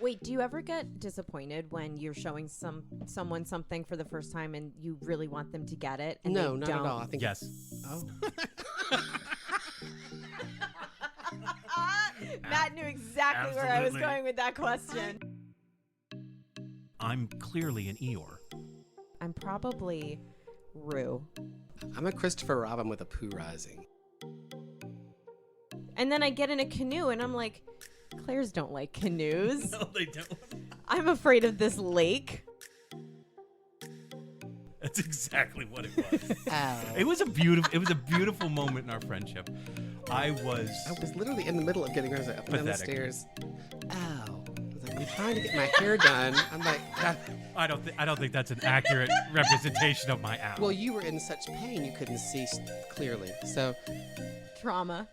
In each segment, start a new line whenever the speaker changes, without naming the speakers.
Wait, do you ever get disappointed when you're showing someone something for the first time and you really want them to get it? And
No,
they
not
don't?
at all. I think
Yes.
Oh.
Matt knew exactly where I was
Absolutely.
going with that question.
I'm clearly an Eeyore.
I'm probably Rue.
I'm a Christopher Robin with a Pooh Rising.
And then I get in a canoe and I'm like, Clairs don't like canoes.
No, they don't.
I'm afraid of this lake.
That's exactly what it was.
Ow.
It was a beautiful moment in our friendship. I was
literally in the middle of getting ready up and down the
Pathetic.
stairs. Ow. I was like, I'm trying to get my hair done. I'm like, ah.
I don't think that's an accurate representation of my owl.
Well, you were in such pain you couldn't see clearly. So,
Trauma.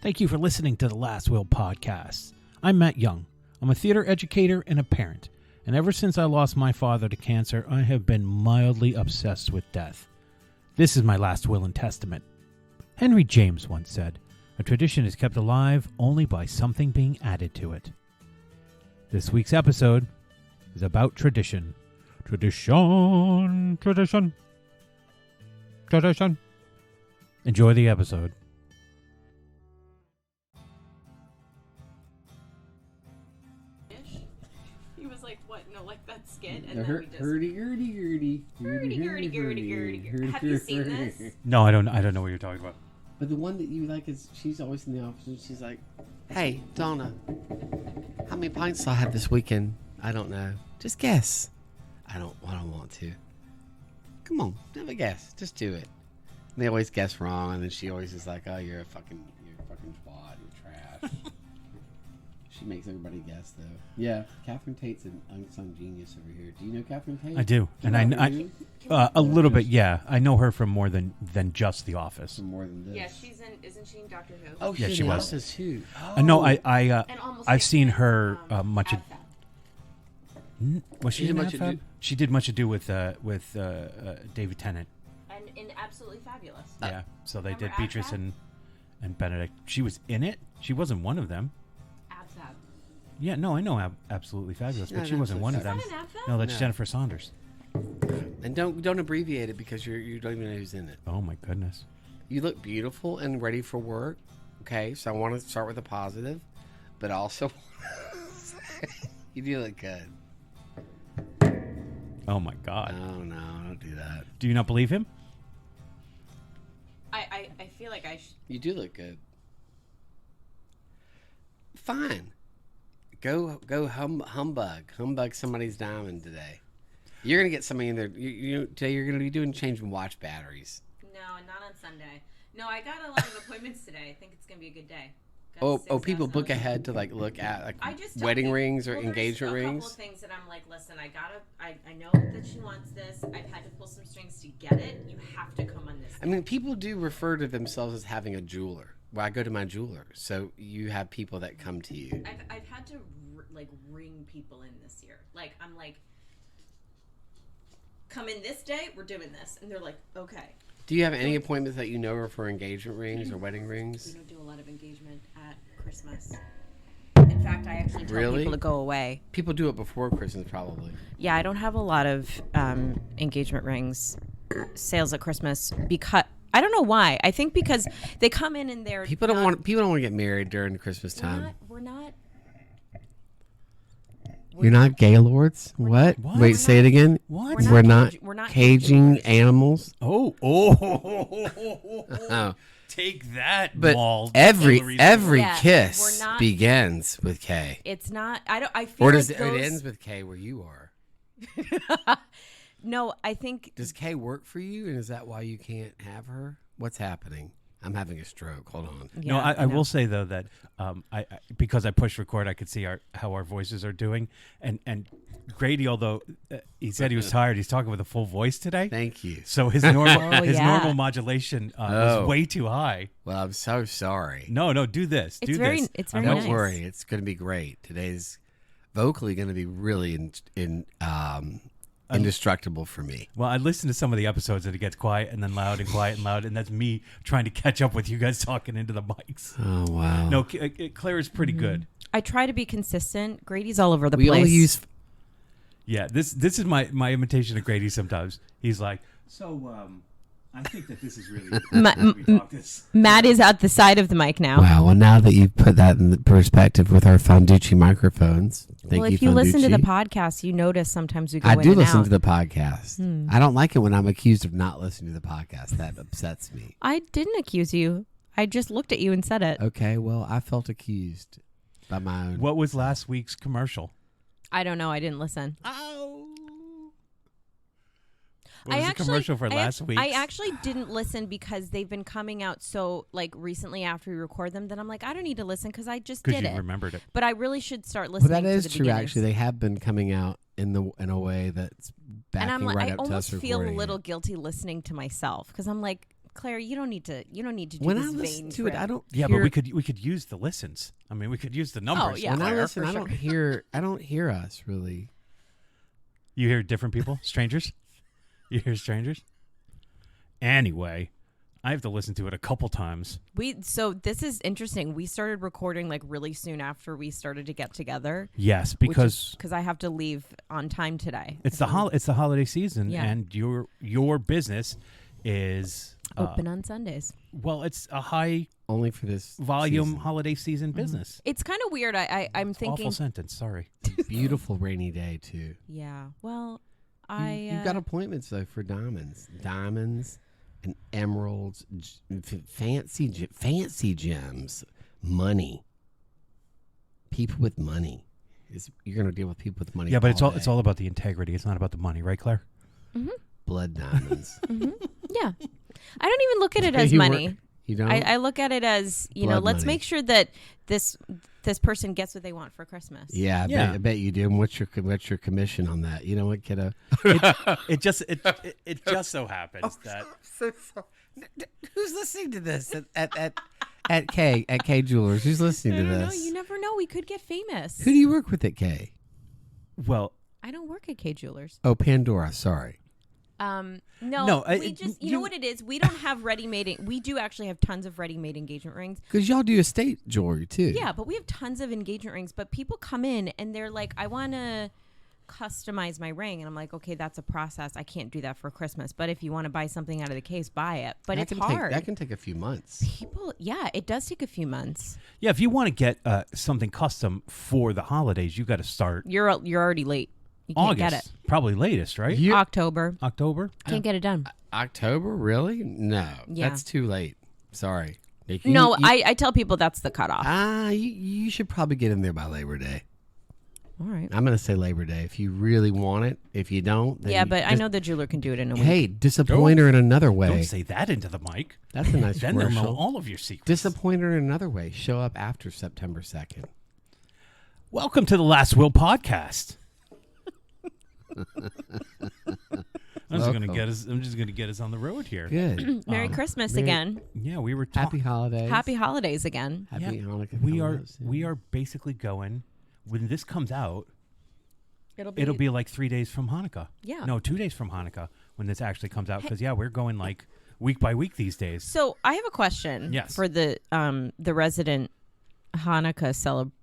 Thank you for listening to the Last Will podcast. I'm Matt Young. I'm a theater educator and a parent. And ever since I lost my father to cancer, I have been mildly obsessed with death. This is my last will and testament. Henry James once said, "A tradition is kept alive only by something being added to it." This week's episode is about tradition. Tradition. Tradition. Tradition. Enjoy the episode.
He was like, what? No, like that skit.
The hurdy-gurdy-gurdy.
Have you seen this?
No, I don't know what you're talking about.
But the one that you like is she's always in the office and she's like,
hey, Donna, how many pints do I have this weekend? I don't know. Just guess. I don't want to. Come on, have a guess. Just do it. And they always guess wrong, and then she always is like, oh, you're a fucking twat, you're trash.
she makes everybody guess though. Yeah, Catherine Tate's an unsung genius over here. Do you know Catherine Tate?
I do, and
I
a little bit. Yeah, I know her from more than just The Office.
for more than this.
Yeah, she's in. Isn't she in Doctor Who?
Oh,
Yeah,
she's
she
in the
was.
office too.
No,
And almost
I've
like
seen her much.
Ab Fab.
Was she
She did
in
Much
Ab Fab?
Ado-
She did Much Ado with David Tennant.
And in Absolutely Fabulous.
Yeah, so they
remember
did
Ab
Beatrice
Fab?
and Benedict. She was in it. She wasn't one of them.
Ab Fab.
Yeah, no, I know Absolutely Fabulous,
No,
but she
no,
wasn't one of
She's
them.
not in Ab Fab?
No, that's
No.
Jennifer Saunders.
And don't abbreviate it because you don't even know who's in it.
Oh my goodness.
You look beautiful and ready for work. Okay, so I want to start with a positive, but also you do look good.
Oh my God.
Oh no, don't do that.
Do you not believe him?
I feel like I should.
You do look good. Fine. Go humbug somebody's diamond today. You're gonna get somebody in there. Today you're gonna be changing watch batteries.
No, not on Sunday. No, I got a lot of appointments today. I think it's gonna be a good day. Got
Oh,
6
people
hours
book
notice.
ahead to look at
I just don't
wedding
think-
rings or
well,
engagement
there's a
rings.
couple of things that I'm like, listen, I know that she wants this. I've had to pull some strings to get it. You have to come on this.
I mean, people do refer to themselves as having a jeweler. Well, I go to my jeweler, so you have people that come to you.
I've had to ring people in this year. Like I'm like, come in this day. We're doing this, and they're like, okay.
Do you have any appointments that you know are for engagement rings or wedding
We
rings?
don't do a lot of engagement at Christmas. In fact, I actually tell
Really?
people to go away.
People do it before Christmas, probably.
Yeah, I don't have a lot of engagement rings sales at Christmas because I don't know why. I think because they come in and they're
People don't want to get married during Christmas time.
We're not.
You're not gaylords? What?
What?
Wait, say it again.
What?
We're not
We're not
caging
caging
animals.
Oh.
Oh.
Take that,
But
bald
every
Hillary
Yeah,
kiss
we're not-
begins with K.
It's not. I don't. I feel
Or
like
does it
those,
ends with K where you are?
No, I think
Does K work for you, and is that why you can't have her? What's happening? I'm having a stroke. Hold on.
No,
Yeah,
I
know.
will say though that I because I pushed record, I could see how our voices are doing, and Grady, although he said he was tired, he's talking with a full voice today.
Thank you.
So his normal
Oh,
his
yeah.
normal modulation
Oh.
was way too high.
Well, I'm so sorry.
No, do this.
It's
do
very-
this.
it's
I'm
very
not-
Don't
nice.
worry, it's going to be great. Today's vocally going to be really indestructible for me.
Well, I listen to some of the episodes and it gets quiet and then loud and quiet and loud, and that's me trying to catch up with you guys talking into the mics.
Oh wow.
No, Claire is pretty good.
I try to be consistent. Grady's all over the
We
place.
only use.
Yeah, this is my imitation of Grady. Sometimes he's like, so I think that this is really we talk this.
Matt is at the side of the mic now.
Wow. Well, now that you've put that in the perspective with our Fonducci microphones, thank
Well,
you,
if you listen to the
Fonducci.
podcast, you notice sometimes we go
I
in
do
and
listen
out.
to the podcast. I don't like it when I'm accused of not listening to the podcast. That upsets me.
I didn't accuse you. I just looked at you and said it.
Okay. Well, I felt accused by my own.
What was last week's commercial?
I don't know. I didn't listen.
What was the commercial for last week?
I actually didn't listen because they've been coming out so like recently after we record them that I'm like, I don't need to listen because I just
Because
did
you
it.
remembered it.
But I really should start
Well,
listening.
that
to
is
the
true.
beginnings.
Actually, they have been coming out in a way that's backing
and I'm like,
right
I
up to us
almost feel a
recording
little
it.
guilty listening to myself because I'm like, Claire, you don't need to do
When
this
I listen
vain
to it,
trip.
I don't.
Yeah,
hear,
but we could use the listens. I mean, we could use the numbers.
yeah.
When I
Claire,
listen,
for
I
sure.
don't hear. I don't hear us really.
You hear different people, strangers. You hear strangers. Anyway, I have to listen to it a couple times.
So this is interesting. We started recording like really soon after we started to get together.
Yes, because
I have to leave on time today.
it's the holiday season,
Yeah.
and your business is
Open on Sundays.
well, it's a high
Only for this
volume
season.
holiday season business.
It's kind of weird. I'm thinking.
Awful sentence. Sorry.
Beautiful rainy day too.
Yeah. Well,
You've got appointments though for diamonds and emeralds, fancy gems, money. People with money. You're going to deal with people with money.
Yeah, but it's
day.
all about the integrity. It's not about the money, right, Claire?
blood diamonds.
Yeah. I don't even look at it as
You
money.
work- You don't.
I look at it as,
Blood
let's
money.
make sure that this person gets what they want for Christmas.
Yeah,
Yeah.
I bet you do. And what's your commission on that? You know what, kiddo?
It just so happens that
Who's listening to this at K Jewelers? Who's listening to
I don't know.
this?
You never know. We could get famous.
Who do you work with at K?
well,
I don't work at K Jewelers.
Oh, Pandora. Sorry.
No,
I-
we just, you know what it is? We don't have ready-made, we do actually have tons of ready-made engagement rings.
Because y'all do estate jewelry too.
Yeah, but we have tons of engagement rings, but people come in and they're like, I want to customize my ring. And I'm like, okay, that's a process. I can't do that for Christmas. But if you want to buy something out of the case, buy it. But
That
it's
can
hard.
that can take a few months.
People, yeah, it does take a few months.
yeah, if you want to get something custom for the holidays, you got to start
You're already late. You can't
August,
get it.
probably latest, right?
You-
October.
October.
Can't get it done.
October, really? No,
Yeah.
that's too late. Sorry. Like,
No, I tell people that's the cutoff.
you should probably get in there by Labor Day.
All right.
I'm going to say Labor Day if you really want it. If you don't, then
Yeah, but I
just-
know the jeweler can do it in a week.
Hey, disappoint her in another way.
Don't say that into the mic.
That's a nice
Then they'll know
commercial.
all of your secrets.
Disappoint her in another way. Show up after September 2nd.
Welcome to the Last Will podcast. I'm just
Welcome.
gonna get us on the road here.
Good.
Merry Christmas
Merry-
again.
Yeah, we were
Happy
talking.
holidays.
Happy holidays again.
Happy
Yeah,
Hanukkah.
We
coming
are
up soon.
we are basically going when this comes out.
It'll
It'll be like 3 days from Hanukkah.
Yeah.
No, 2 days from Hanukkah when this actually comes out. Because we're going like week by week these days.
So I have a question
Yes.
for the resident Hanukkah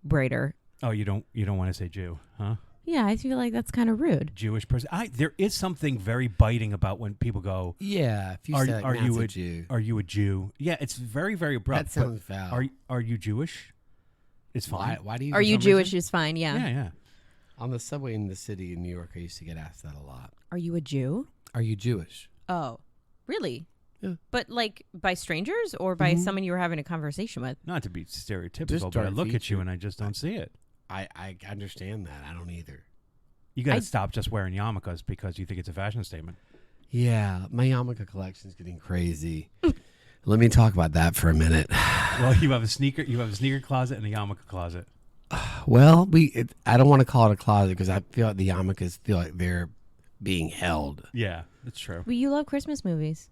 celebrator.
Oh, you don't want to say Jew, huh?
Yeah, I feel like that's kind of rude.
Jewish person. There is something very biting about when people go,
Yeah. If you
"Are
say like,
are
"Nah,
you
it's
a
Jew?"
Are you a Jew?" Yeah, it's very very abrupt.
That sounds foul.
Are you Jewish? It's fine.
Why do you?
Are
for
you
some
Jewish
reason-
is fine, yeah.
Yeah.
On the subway in the city in New York, I used to get asked that a lot.
Are you a Jew?
Are you Jewish?
Oh, really?
Yeah.
But like by strangers or by someone you were having a conversation with?
Not to be stereotypical,
Just
but I
dark
look at you
feature.
and I just don't see it.
I understand that. I don't either.
You got
I-
to stop just wearing yarmulkes because you think it's a fashion statement.
Yeah, my yarmulke collection's getting crazy. Let me talk about that for a minute.
Well, you have a sneaker closet and a yarmulke closet.
Well, I don't want to call it a closet because I feel like the yarmulkes feel like they're being held.
Yeah, that's true.
Well, you love Christmas movies.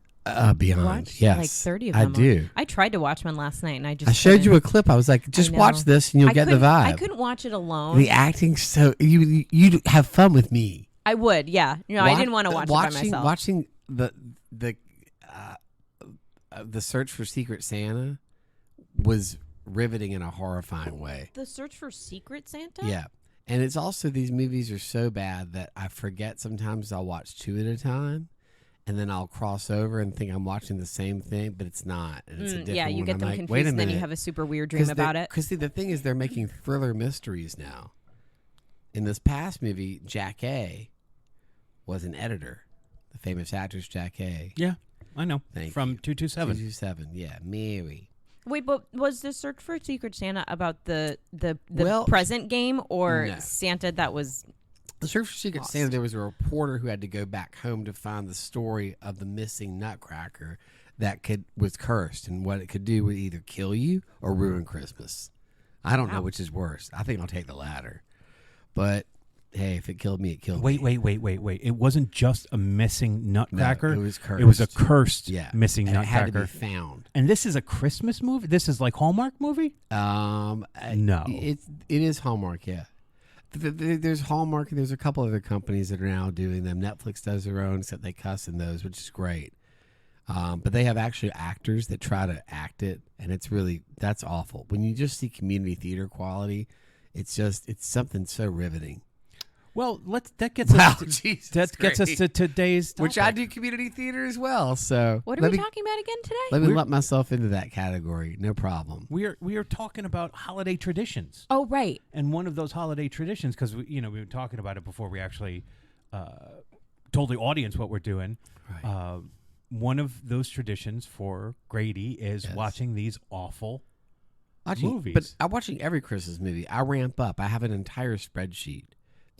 Beyond,
Watch
yes,
like 30 of
I
them.
do.
I tried to watch one last night and I just
I showed you
couldn't.
a clip. I was like, just
know.
watch this and you'll
I
get the
couldn't-
vibe.
I couldn't watch it alone.
The acting, so you have fun with me.
I would, yeah. No, I didn't want to watch it by myself.
Watching the search for Secret Santa was riveting in a horrifying way.
The Search for Secret Santa?
Yeah. And it's also, these movies are so bad that I forget sometimes I'll watch 2 at a time, and then I'll cross over and think I'm watching the same thing, but it's not. And it's a different
yeah, you
one.
get
I'm
them
like,
confused,
wait a
and then you
minute.
have a super weird dream about it.
Because the thing is, they're making thriller mysteries now. In this past movie, Jack A was an editor, the famous actress Jack A.
Yeah, I know.
Thank
From
you.
227.
227, yeah, Mary.
Wait, but was the Search for Secret Santa about the
Well,
present game or
no.
Santa that was...
The Search for Secret
Lost.
Santa, there was a reporter who had to go back home to find the story of the missing Nutcracker that was cursed, and what it could do would either kill you or ruin Christmas. I don't know which is worse. I think I'll take the latter. But hey, if it killed me, it killed me.
Wait. It wasn't just a missing Nutcracker.
No, it was cursed.
It was a cursed
Yeah,
missing
and it had to
Nutcracker.
be found.
And this is a Christmas movie? This is like Hallmark movie? No.
It is Hallmark. Yeah, there's Hallmark. And there's a couple other companies that are now doing them. Netflix does their own, except they cuss in those, which is great. But they have actually actors that try to act it, and that's awful. When you just see community theater quality, it's something so riveting.
Well, that gets
Wow,
us
Jesus
that gets us
Christ.
to today's topic.
Which I do community theater as well. So
What are we talking about again today?
Let me let myself into that category. No problem.
We are talking about holiday traditions.
Oh, right.
And one of those holiday traditions, because we were talking about it before we actually told the audience what we're doing.
Right.
One of those traditions for Grady is watching these awful movies.
But I'm watching every Christmas movie. I ramp up. I have an entire spreadsheet,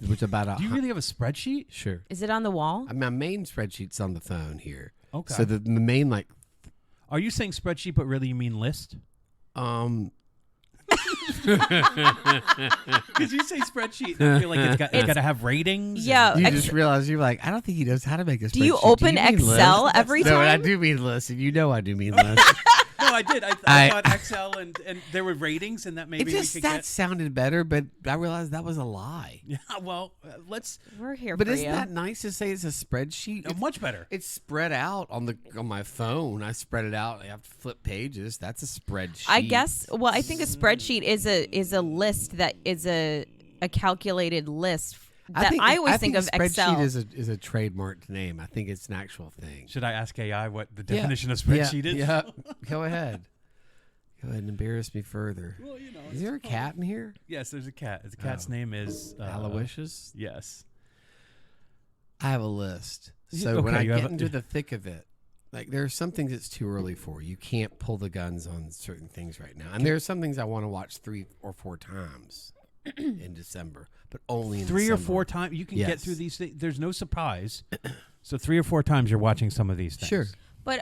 which about
Do you really have a spreadsheet?
Sure.
Is it on the wall?
My main spreadsheet's on the phone here.
Okay.
So the main
Are you saying spreadsheet, but really you mean list? Because you say spreadsheet, and I feel like it's got to have ratings.
Yeah.
you just realize you're like, I don't think he knows how to make a spreadsheet.
Do you open
mean
Excel
list?
every
No, I
time?
do mean list, and you know I do mean list.
No, I did. I thought Excel and there were ratings, and that maybe
It just
we could
that
get.
sounded better, but I realized that was a lie.
Yeah, well, let's.
We're here
But
for
isn't
you.
that nice to say it's a spreadsheet?
Much better.
It's spread out on my phone. I spread it out. I have to flip pages. That's a spreadsheet.
I guess. Well, I think a spreadsheet is a list that is a calculated list. That I always think of Excel.
Spreadsheet is a trademarked name. I think it's an actual thing.
Should I ask AI what the definition of spreadsheet is?
Yeah. Go ahead. Go ahead and embarrass me further.
Well,
Is there a cat in here?
Yes, there's a cat. The cat's name is
Aloysius?
Yes.
I have a list.
You-
So when
okay,
I
you have
get
a-
into the thick of it, like there are some things it's too early for. You can't pull the guns on certain things right now. And there are some things I want to watch 3 or 4 times in December, but only in
3 or
December.
4 times you can get
Yes.
through these things. There's no surprise. So 3 or 4 times you're watching some of these things.
Sure.
But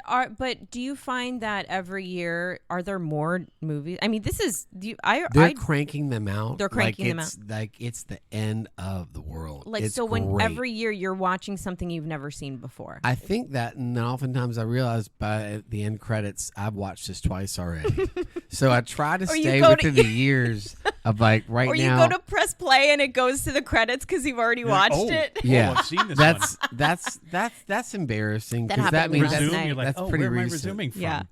do you find that every year are there more movies? I mean, this is
They're cranking them out.
They're cranking them
out. Like it's the end of the world.
like
It's
so when
great.
every year you're watching something you've never seen before.
I think that, and then oftentimes I realize by the end credits, I've watched this twice already. So I try to
Or you
stay
go
within the years of like right
or
now.
you go to press play and it goes to the credits because you've already watched
oh.
it.
yeah,
I've seen this
that's embarrassing.
That
'cause
happened
that
to me
means
last
that's,
Resume,
night.
you're like,
that's
oh,
pretty
where am I
recent.
resuming from?
Yeah.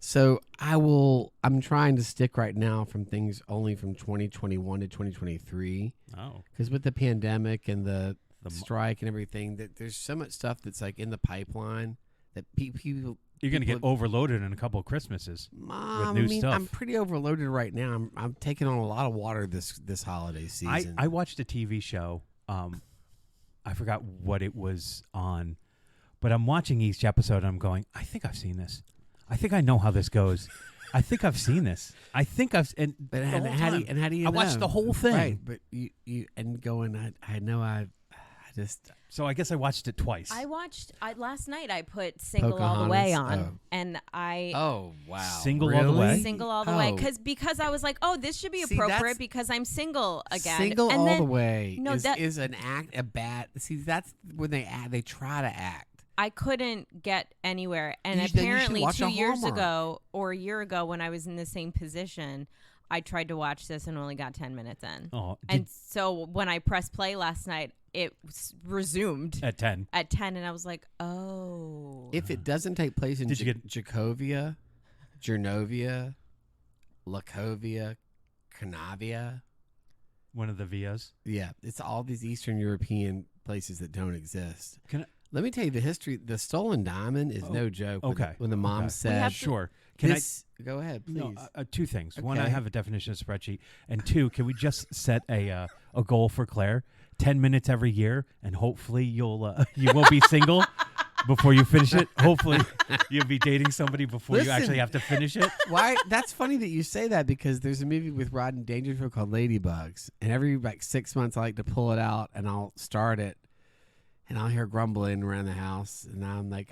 So I'm trying to stick right now from things only from 2021 to 2023
Oh.
because with the pandemic and the
The mo-
strike and everything, that there's so much stuff that's like in the pipeline that people.
You're going to get
people-
overloaded in a couple of Christmases.
I
new
mean,
stuff.
I'm pretty overloaded right now. I'm taking on a lot of water this holiday season.
I watched a TV show. I forgot what it was on, but I'm watching each episode and I'm going, I think I've seen this. I think I know how this goes. I think I've seen this. I think I've and
But
the
and
whole
how do
time.
you, and how do you
I
know?
watched the whole thing.
Right, but you and going. I know I just
So I guess I watched it twice.
I watched last night. I put "Single All the Way"
Pocahontas?
on, and I
oh wow
Single all the way?
Really?
single all the way
Oh.
because I was like, oh, this should be
See,
appropriate
that's-
because I'm single again.
Single
and
all
then,
the way
no,
is,
that-
is an act a bad. See, that's when they try to act.
I couldn't get anywhere, and
Then you should
apparently
watch
2
a
years
Hallmark.
ago or a year ago when I was in the same position, I tried to watch this and only got 10 minutes in.
Oh,
And so when I pressed play last night, it resumed
at 10.
at 10, and I was like, oh.
If it doesn't take place in
Did you get-
Jakovia, Jernovia, Lakovia, Canavia,
One of the Vias.
yeah, it's all these Eastern European places that don't exist.
Can I-
Let me tell you the history. The stolen diamond is no joke. When-
okay.
When the mom
Okay.
said,
have to-
Sure. Can
this, go ahead, please.
No, two things. One, I
Okay.
have a definition of spreadsheet, and two, can we just set a goal for Claire? 10 minutes every year, and hopefully you won't be single before you finish it. Hopefully, you'll be dating somebody before you
Listen.
actually have to finish it.
Why? That's funny that you say that because there's a movie with Rodney Dangerfield called Ladybugs, and every like 6 months I like to pull it out and I'll start it, and I'll hear grumbling around the house, and I'm like,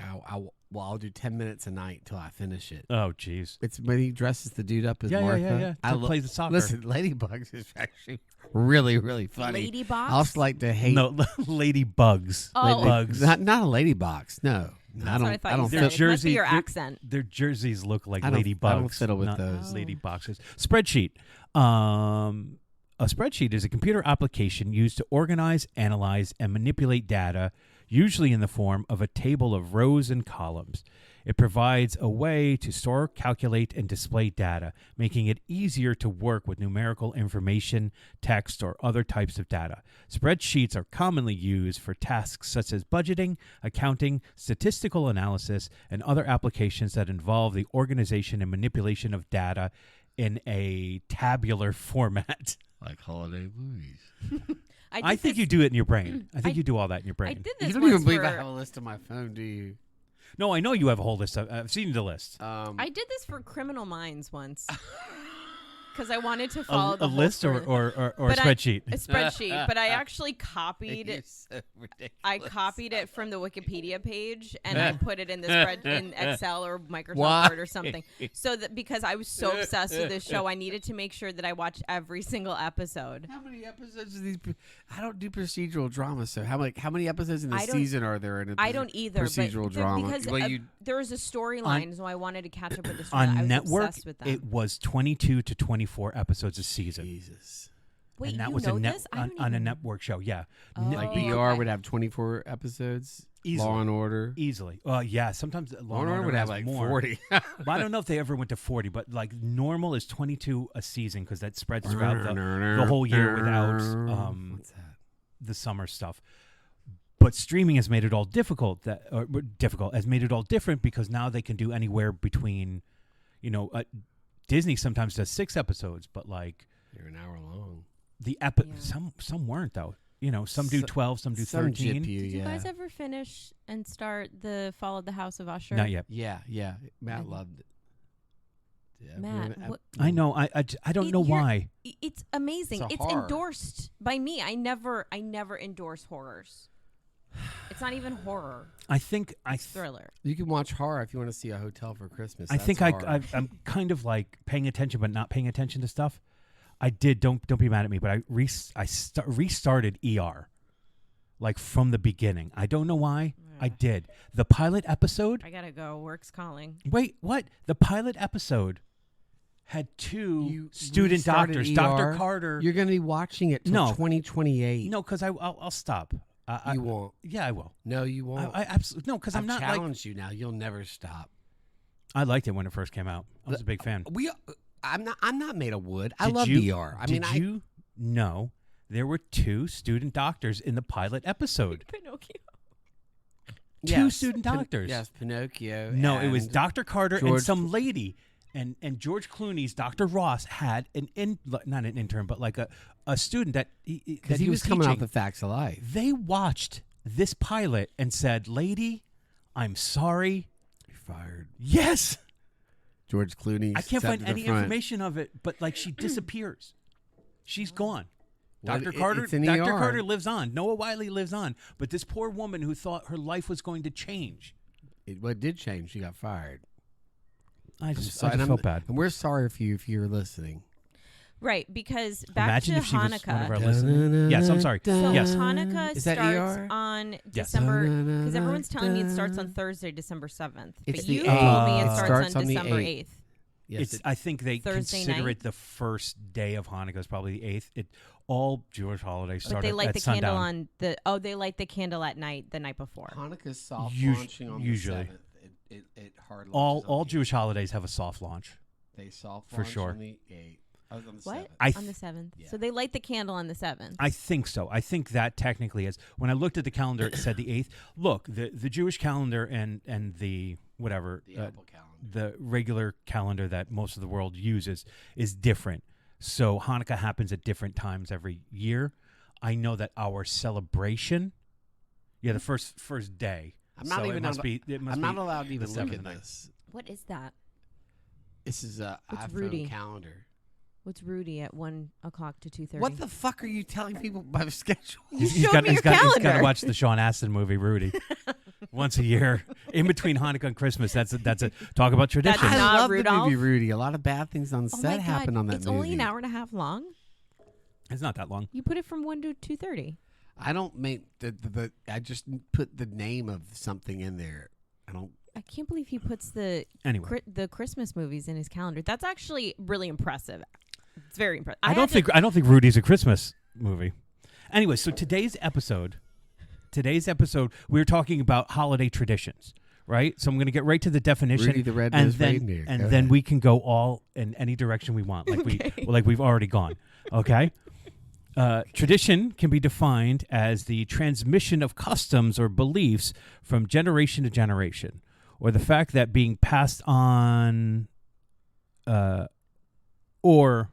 I'll do 10 minutes a night till I finish it.
Oh, jeez.
It's when he dresses the dude up as
Yeah,
Martha.
yeah.
I
To play the soccer.
Listen, Ladybugs is actually really, really funny.
Lady box?
I also like to hate
No, ladybugs.
Oh.
Ladybugs.
not a lady box. No,
That's what I thought
I don't
you
Their
said. It must
jersey-
be your
their-
accent.
Their jerseys look like
I don't-
ladybugs.
I don't fiddle with
not
those.
lady boxes. Spreadsheet. A spreadsheet is a computer application used to organize, analyze, and manipulate data, usually in the form of a table of rows and columns. It provides a way to store, calculate, and display data, making it easier to work with numerical information, text, or other types of data. Spreadsheets are commonly used for tasks such as budgeting, accounting, statistical analysis, and other applications that involve the organization and manipulation of data in a tabular format.
like holiday movies.
I
did
think
this-
you do it in your brain. I think
I-
you do all that in your
I
brain.
did this
You don't
once
even believe I
for-
have a list on my phone, do you?
No, I know you have a whole list. I've seen the list.
I did this for Criminal Minds once. Because I wanted to follow
A
the whole
list or
story.
a
But
spreadsheet.
A spreadsheet, but I actually copied
You're
it.
so ridiculous.
I copied it from the Wikipedia page and I put it in the spread in Excel or Microsoft
Why?
Word or something. So that because I was so obsessed with this show, I needed to make sure that I watched every single episode.
How many episodes of these? I don't do procedural drama, so how many episodes in the
I don't-
season are there in a
I don't either.
procedural
but
drama?
because
Well, you-
there was a storyline, so I wanted to catch up with the story. I
On
was
network,
obsessed with them.
it was 22 to 24 episodes a season.
Jesus.
Wait,
and that
you
was
know
a
this? I
on,
don't
on a
even-
network show. Yeah.
Like
Oh,
BR
okay.
would have 24 episodes.
Easily.
Law and Order.
Easily. Yeah, sometimes
Law and Order would have
has
like
more.
40.
But I don't know if they ever went to 40, but like normal is 22 a season because that spreads throughout the whole year without
What's that?
the summer stuff. But streaming has made it all difficult. Has made it all different because now they can do anywhere between, Disney sometimes does 6 episodes, but like
They're an hour long.
Yeah.
some weren't though. Some do 12, some do
Some
13.
jip you,
Did you
yeah.
guys ever finish and start the Fall of the House of Usher?
Not yet.
Yeah. Matt
Mhm.
loved it. Yeah,
Matt,
really,
what-
I know. I don't know
You're-
why.
It's amazing.
It's a
It's
horror.
endorsed by me. I never endorse horrors. It's not even horror.
I think
It's thriller.
You can watch horror if you want to see A Hotel for Christmas.
I
That's
think
horror.
I'm kind of like paying attention, but not paying attention to stuff. I did. Don't be mad at me, but I restarted ER, like from the beginning. I don't know why. I did the pilot episode.
I gotta go. Work's calling.
Wait, what? The pilot episode had 2
You
student
restarted
doctors.
ER?
Dr. Carter.
You're going to be watching it till
No.
2028.
No, because I'll stop.
You won't.
Yeah, I will.
No, you won't.
I absolutely no, because I'm
I've
not like.
challenged you now. You'll never stop.
I liked it when it first came out. I was a big fan.
I'm not made of wood. I
Did
love
you,
ER.
Did you know there were 2 student doctors in the pilot episode?
Pinocchio.
Two student doctors.
Yes, Pinocchio.
No, it was
and
Dr. Carter and
George-
some lady. And George Clooney's Dr. Ross had not an intern, but like a student that he
was coming
teaching.
off the Facts of Life.
They watched this pilot and said, "Lady, I'm sorry."
You're fired.
Yes.
George Clooney.
I can't
stepped
find
to the
any
front.
information of it, but like she disappears. She's gone.
Well,
Dr.
it-
Carter
it's in
Dr.
ER.
Carter lives on. Noah Wiley lives on. But this poor woman who thought her life was going to change.
It did change. She got fired.
I
I'm
just
sorry, and
felt bad.
And we're sorry for you if you're listening.
Right, because back
Imagine
to
if she was one of our
Hanukkah.
listeners. Yes, I'm sorry.
So
Yes.
Hanukkah
Is that
starts
ER?
on
Yes.
December, because everyone's telling me it starts on Thursday, December 7th.
It's
But
the
you
8th.
told me it
It
starts
starts
on
on the
December
8th.
8th.
Yes,
I think they
Thursday
consider
night?
it the first day of Hanukkah is probably the 8th. All Jewish holidays
But
start
they light
at
the
sundown.
candle on the. Oh, they light the candle at night, the night before.
Hanukkah's soft
Us-
launching on
usually.
the 7th. It hard
all
launches on the
Jewish
8th.
holidays have a soft launch.
They soft
For
launch
sure.
on the 8th. I was on the
What?
7th.
On the 7th.
Yeah.
So they light the candle on the 7th.
I think so. I think that technically is. When I looked at the calendar, it said the 8th. Look, the Jewish calendar and the whatever
The Apple calendar.
the regular calendar that most of the world uses is different. So Hanukkah happens at different times every year. I know that our celebration, the first day.
I'm not
so
even
it must
al-
be. It must
I'm
be
not allowed to even look
7th
at
night.
this.
What is that?
This is a
What's
iPhone
Rudy?
calendar.
What's Rudy at 1 o'clock to 2:30?
What the fuck are you telling people by schedule?
You showed me your
He's got to
calendar.
watch the Sean Astin movie, Rudy, once a year in between Hanukkah and Christmas. That's a talk about tradition.
That's
I
not
love
Rudolph.
the movie Rudy. A lot of bad things on
Oh my
set
God,
happen on that
it's
movie.
only an hour and a half long.
It's not that long.
You put it from 1 to 2:30.
I don't make the I just put the name of something in there. I don't.
I can't believe he puts the
Anyway,
the Christmas movies in his calendar. That's actually really impressive. It's very impressive.
I don't think Rudy's a Christmas movie. Anyway, so today's episode, we were talking about holiday traditions, right? So I'm going to get right to the definition,
Rudy the
and
Red-Nosed
then
Reindeer.
and
Go
then
ahead.
we can go all in any direction we want, like we've already gone. Okay. Tradition can be defined as the transmission of customs or beliefs from generation to generation, or the fact that being passed on, or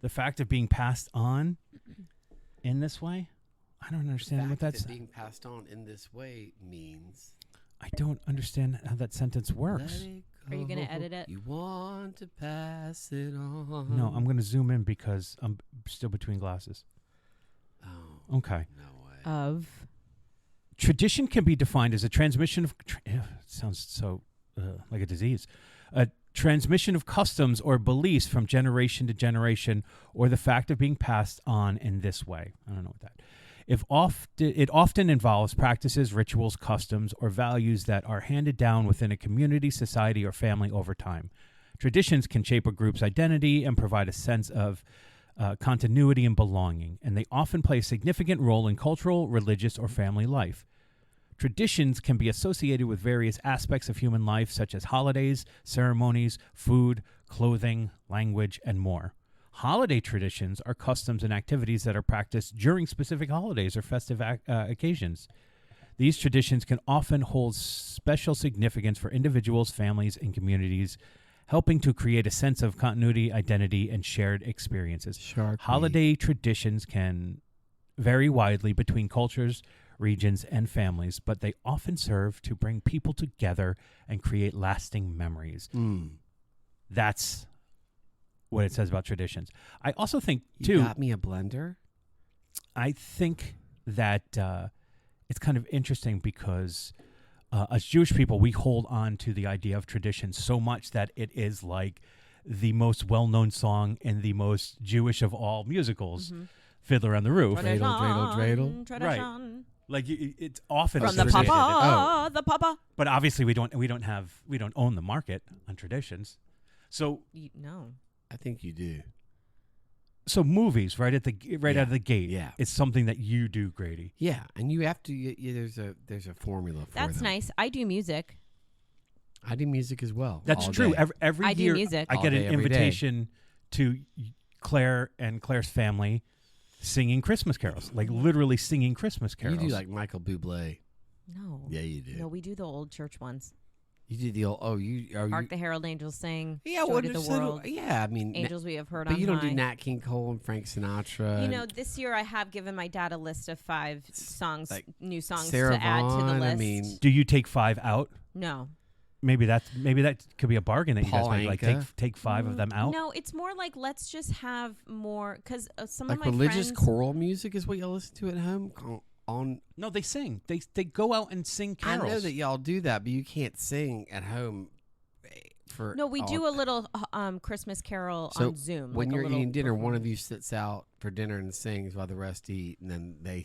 the fact of being passed on in this way. I don't understand what that's.
being passed on in this way means.
I don't understand how that sentence works.
Let it
Are you gonna
go.
edit it?
You want to pass it on.
No, I'm going to zoom in because I'm still between glasses.
Oh,
Okay.
no way.
Of
Tradition can be defined as a transmission of. It sounds so like a disease. A transmission of customs or beliefs from generation to generation, or the fact of being passed on in this way. I don't know what that. It often involves practices, rituals, customs, or values that are handed down within a community, society, or family over time. Traditions can shape a group's identity and provide a sense of continuity and belonging, and they often play a significant role in cultural, religious, or family life. Traditions can be associated with various aspects of human life, such as holidays, ceremonies, food, clothing, language, and more. Holiday traditions are customs and activities that are practiced during specific holidays or festive occasions. These traditions can often hold special significance for individuals, families, and communities, helping to create a sense of continuity, identity, and shared experiences.
Shark
Holiday traditions can vary widely between cultures, regions, and families, but they often serve to bring people together and create lasting memories. That's what it says about traditions. I also think,
You
too,
got me a blender?
I think that it's kind of interesting because as Jewish people, we hold on to the idea of tradition so much that it is like the most well-known song in the most Jewish of all musicals, Fiddler on the Roof.
Dreidel.
Tradition.
Like it's often
From the
associated.
papa, the papa.
But obviously we don't own the market on traditions. So
No.
I think you do.
so movies right out of the gate.
Yeah.
It's something that you do, Grady.
Yeah, and you have to. There's a formula for
That's
them.
nice. I do music.
I do music as well.
That's
all
true.
day.
Every
I do
year
music.
I
All
get an
day, every day.
invitation to Claire and Claire's family singing Christmas carols, like literally singing Christmas carols.
You do like Michael Bublé.
No.
Yeah, you do.
No, we do the old church ones.
You do the old. Oh, you are
Hark
you?
the Herald Angels sing.
Yeah,
Joy
well,
to the
so do-
world.
yeah. I mean,
Angels we have heard
but
on
you don't
high.
do Nat King Cole and Frank Sinatra.
You know, this year I have given my dad a list of 5 songs,
like
new songs
Sarah
to add to the
Vaughan,
list.
I mean,
Do you take 5 out?
no.
Maybe that could be a bargain that you guys
Paul
make. Like
Anka.
take 5 of them out.
No, it's more like let's just have more because some
like
of my
religious
friends.
choral music is what y'all listen to at home. On
No, they sing. They go out and sing carols.
I know that y'all do that, but you can't sing at home. For
No, we
all-
do a little Christmas carol
So
on Zoom.
when
like a
you're
little
eating dinner, one of
performance.
you sits out for dinner and sings while the rest eat, and then they.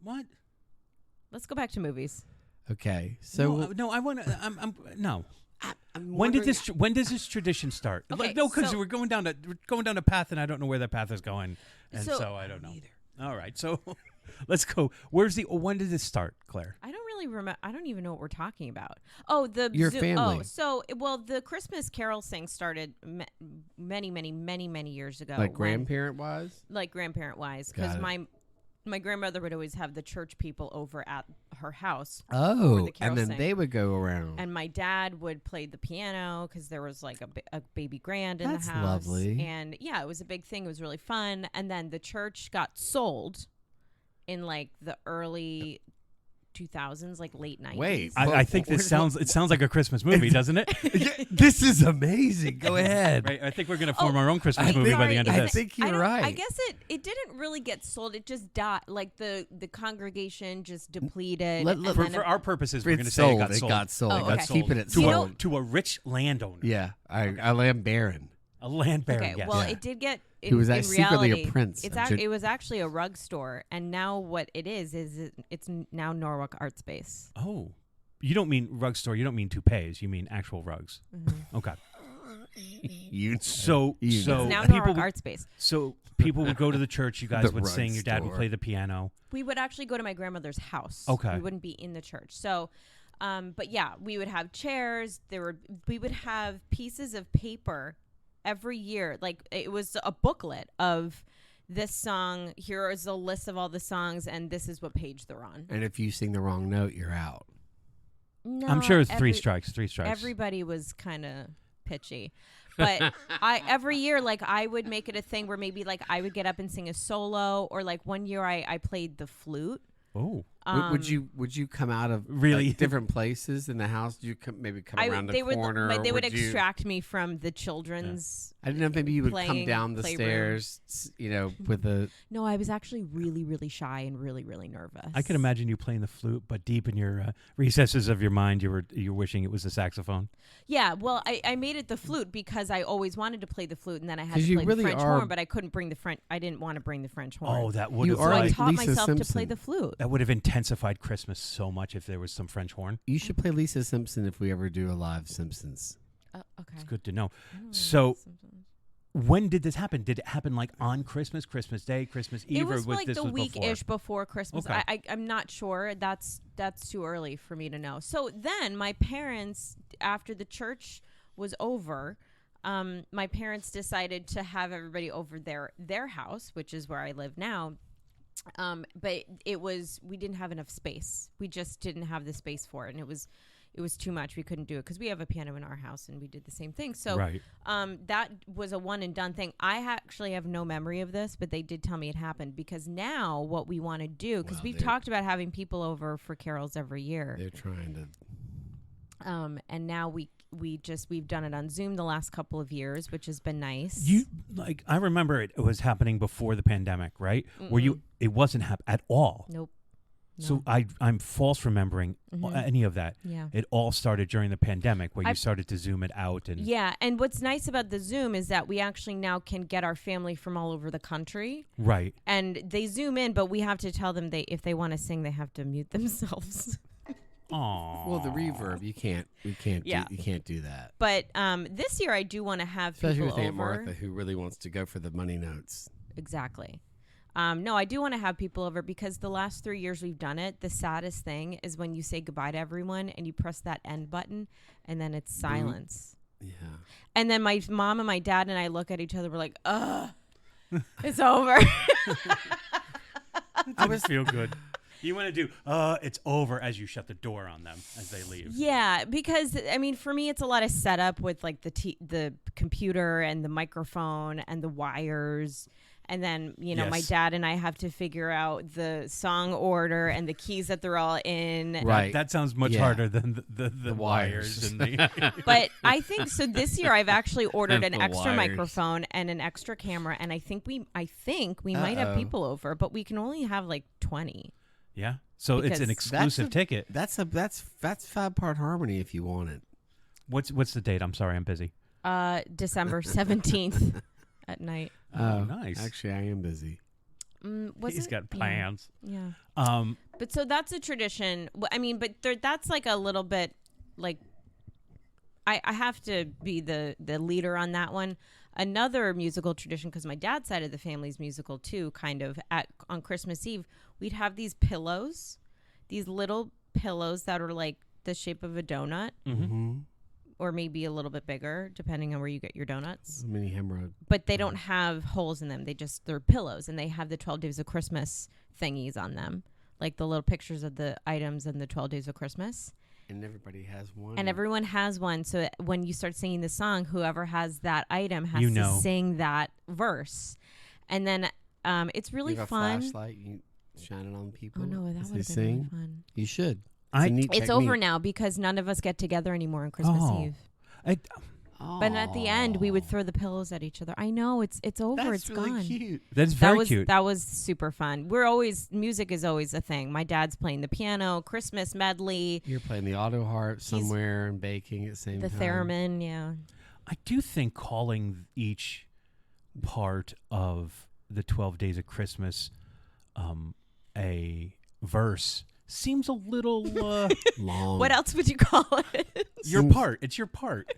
What?
Let's go back to movies.
Okay, so
no, I want to. I'm no.
I'm
When did
wondering-
when does this tradition start?
Okay,
Like, no, because
so-
we're going down a path, and I don't know where that path is going, and
So-
so I don't know. All right, so let's go. When did this start, Claire?
I don't really remember. I don't even know what we're talking about. Oh, the
Your family.
Oh, so the Christmas Carol thing started many years ago.
Like
when-
grandparent wise?
like grandparent wise, because
Got it.
my grandmother would always have the church people over at her house,
Oh,
the carol
and then
sing.
they would go around.
and my dad would play the piano because there was like a baby grand in
That's
the house.
lovely.
And yeah, it was a big thing. It was really fun. And then the church got sold in like the early 2000s, like late 90s.
Wait.
I think this sounds like a Christmas movie, doesn't it?
This is amazing. Go ahead.
Right, I think we're going to form our own Christmas
I
movie by
sorry,
the end of
I
this.
think you're right.
I guess it didn't really get sold. It just died. Like the congregation just depleted.
Let-
and
let-
For,
then
for
it-
our purposes, we're
It's
going to say
sold.
it got sold.
Oh,
It got
okay.
sold
Keeping it
to,
You
a,
know-
to a rich landowner.
Yeah, I am Baron.
A land baron.
Okay,
yes.
well,
Yeah.
it did get.
He was
in
secretly a
reality,
prince.
It was actually a rug store, and now what it is it's now Norwalk Art Space.
Oh, you don't mean rug store. You don't mean toupees. You mean actual rugs. Okay.
You
So
You
It's
know.
now
people
Norwalk
would,
Art Space.
so people would go to the church. You guys
The
would
rug
sing. Your dad would
store.
play the piano.
We would actually go to my grandmother's house.
Okay.
We wouldn't be in the church. So, but yeah, we would have chairs. We would have pieces of paper every year. Like it was a booklet of this song. Here is a list of all the songs, and this is what page they're on.
And if you sing the wrong note, you're out.
No,
I'm sure it's three strikes.
Everybody was kind of pitchy. But every year, like I would make it a thing where maybe like I would get up and sing a solo, or like one year I played the flute.
Oh,
Would you come out of
Really?
like, different places in the house? Did you maybe come around the
they
corner?
would,
or
they would
you-
extract me from the children's.
I didn't know if maybe you would come
playing
down the
playroom.
stairs, with the.
No, I was actually really, really shy and really, really nervous.
I can imagine you playing the flute, but deep in your recesses of your mind, you're wishing it was the saxophone.
Yeah, well, I made it the flute because I always wanted to play the flute, and then I had
'Cause
to
you
play
really
the French
are-
horn, but I couldn't bring the French. I didn't want to bring the French horn.
Oh, that would
You
have
are
so I
like
taught
Lisa
myself to play
Simpson.
the flute.
that would have intensified Christmas so much if there was some French horn.
You should play Lisa Simpson if we ever do a live Simpsons.
Okay.
It's good to know.
I don't know
So-
sometimes.
When did this happen? Did it happen like on Christmas, Christmas Day, Christmas Eve,
It was
or was
like
this
the
was
week-ish
before?
before Christmas.
Okay.
I'm not sure. That's too early for me to know. So then my parents, after the church was over, my parents decided to have everybody over their house, which is where I live now. But we didn't have enough space. We just didn't have the space for it, and it was too much. We couldn't do it because we have a piano in our house, and we did the same thing. So
Right.
that was a one and done thing. I actually have no memory of this, but they did tell me it happened, because now what we want to do, because
Well,
we've
they're-
talked about having people over for carols every year,
They're trying to.
and now we've done it on Zoom the last couple of years, which has been nice.
You like I remember it was happening before the pandemic, right? Where it wasn't at all.
Nope.
So I'm false remembering any of that.
Yeah.
It all started during the pandemic, where you
I've-
started to zoom it out and
Yeah, and what's nice about the Zoom is that we actually now can get our family from all over the country,
right.
and they Zoom in, but we have to tell them if they want to sing, they have to mute themselves.
Aww.
Well, the reverb, you can't.
Yeah.
You can't do that.
But this year I do want to have
Especially
people
with Aunt
over.
Martha, who really wants to go for the money notes.
Exactly. No, I do want to have people over, because the last 3 years we've done it, the saddest thing is when you say goodbye to everyone and you press that end button and then it's silence.
Yeah.
And then my mom and my dad and I look at each other, we're like, ugh, it's over.
I was feel good. You want to do it's over as you shut the door on them as they leave.
Yeah, because I mean, for me, it's a lot of setup with like the computer and the microphone and the wires. And then, my
Yes.
dad and I have to figure out the song order and the keys that they're all in.
Right.
That sounds much
Yeah.
harder than the
wires.
wires and the
But I think so. This year, I've actually ordered an
The
extra
wires.
microphone and an extra camera, and I think we might have
Uh-oh.
people over, but we can only have like 20.
Yeah. So it's an
Because-
exclusive ticket.
That's 5-part harmony if you want it.
What's the date? I'm sorry, I'm busy.
December 17th at night.
Oh, nice.
Actually, I am busy.
He's got plans.
Yeah.
Um,
But so that's a tradition. I mean, but that's like a little bit like I have to be the leader on that one. Another musical tradition, because my dad's side of the family's musical too, kind of on Christmas Eve, we'd have these pillows, these little pillows that are like the shape of a donut, or maybe a little bit bigger, depending on where you get your donuts.
Mini hemorrhoid.
But they don't have holes in them. They're pillows, and they have the 12 Days of Christmas thingies on them, like the little pictures of the items in the 12 Days of Christmas.
And everybody has one.
And everyone has one. So when you start singing the song, whoever has that item has
You
to
know.
sing that verse. And then it's really
you have
fun.
a flashlight, you shine it on people.
Oh, no, that
as
would
they
have been
sing.
really fun.
You should.
I-
a neat
It's over
technique.
now because none of us get together anymore on Christmas
Oh.
Eve.
I,
But at the end, we would throw the pillows at each other. I know, it's over.
That's
it's
really
gone.
cute.
that's
That
very
was
cute.
that was super fun. Music is always a thing. My dad's playing the piano, Christmas medley,
You're playing the auto harp somewhere and baking at the same
the
time.
theremin. Yeah,
I do think calling each part of the 12 Days of Christmas a verse seems a little
Long.
what else would you call it?
your
Seems-
part. It's your part.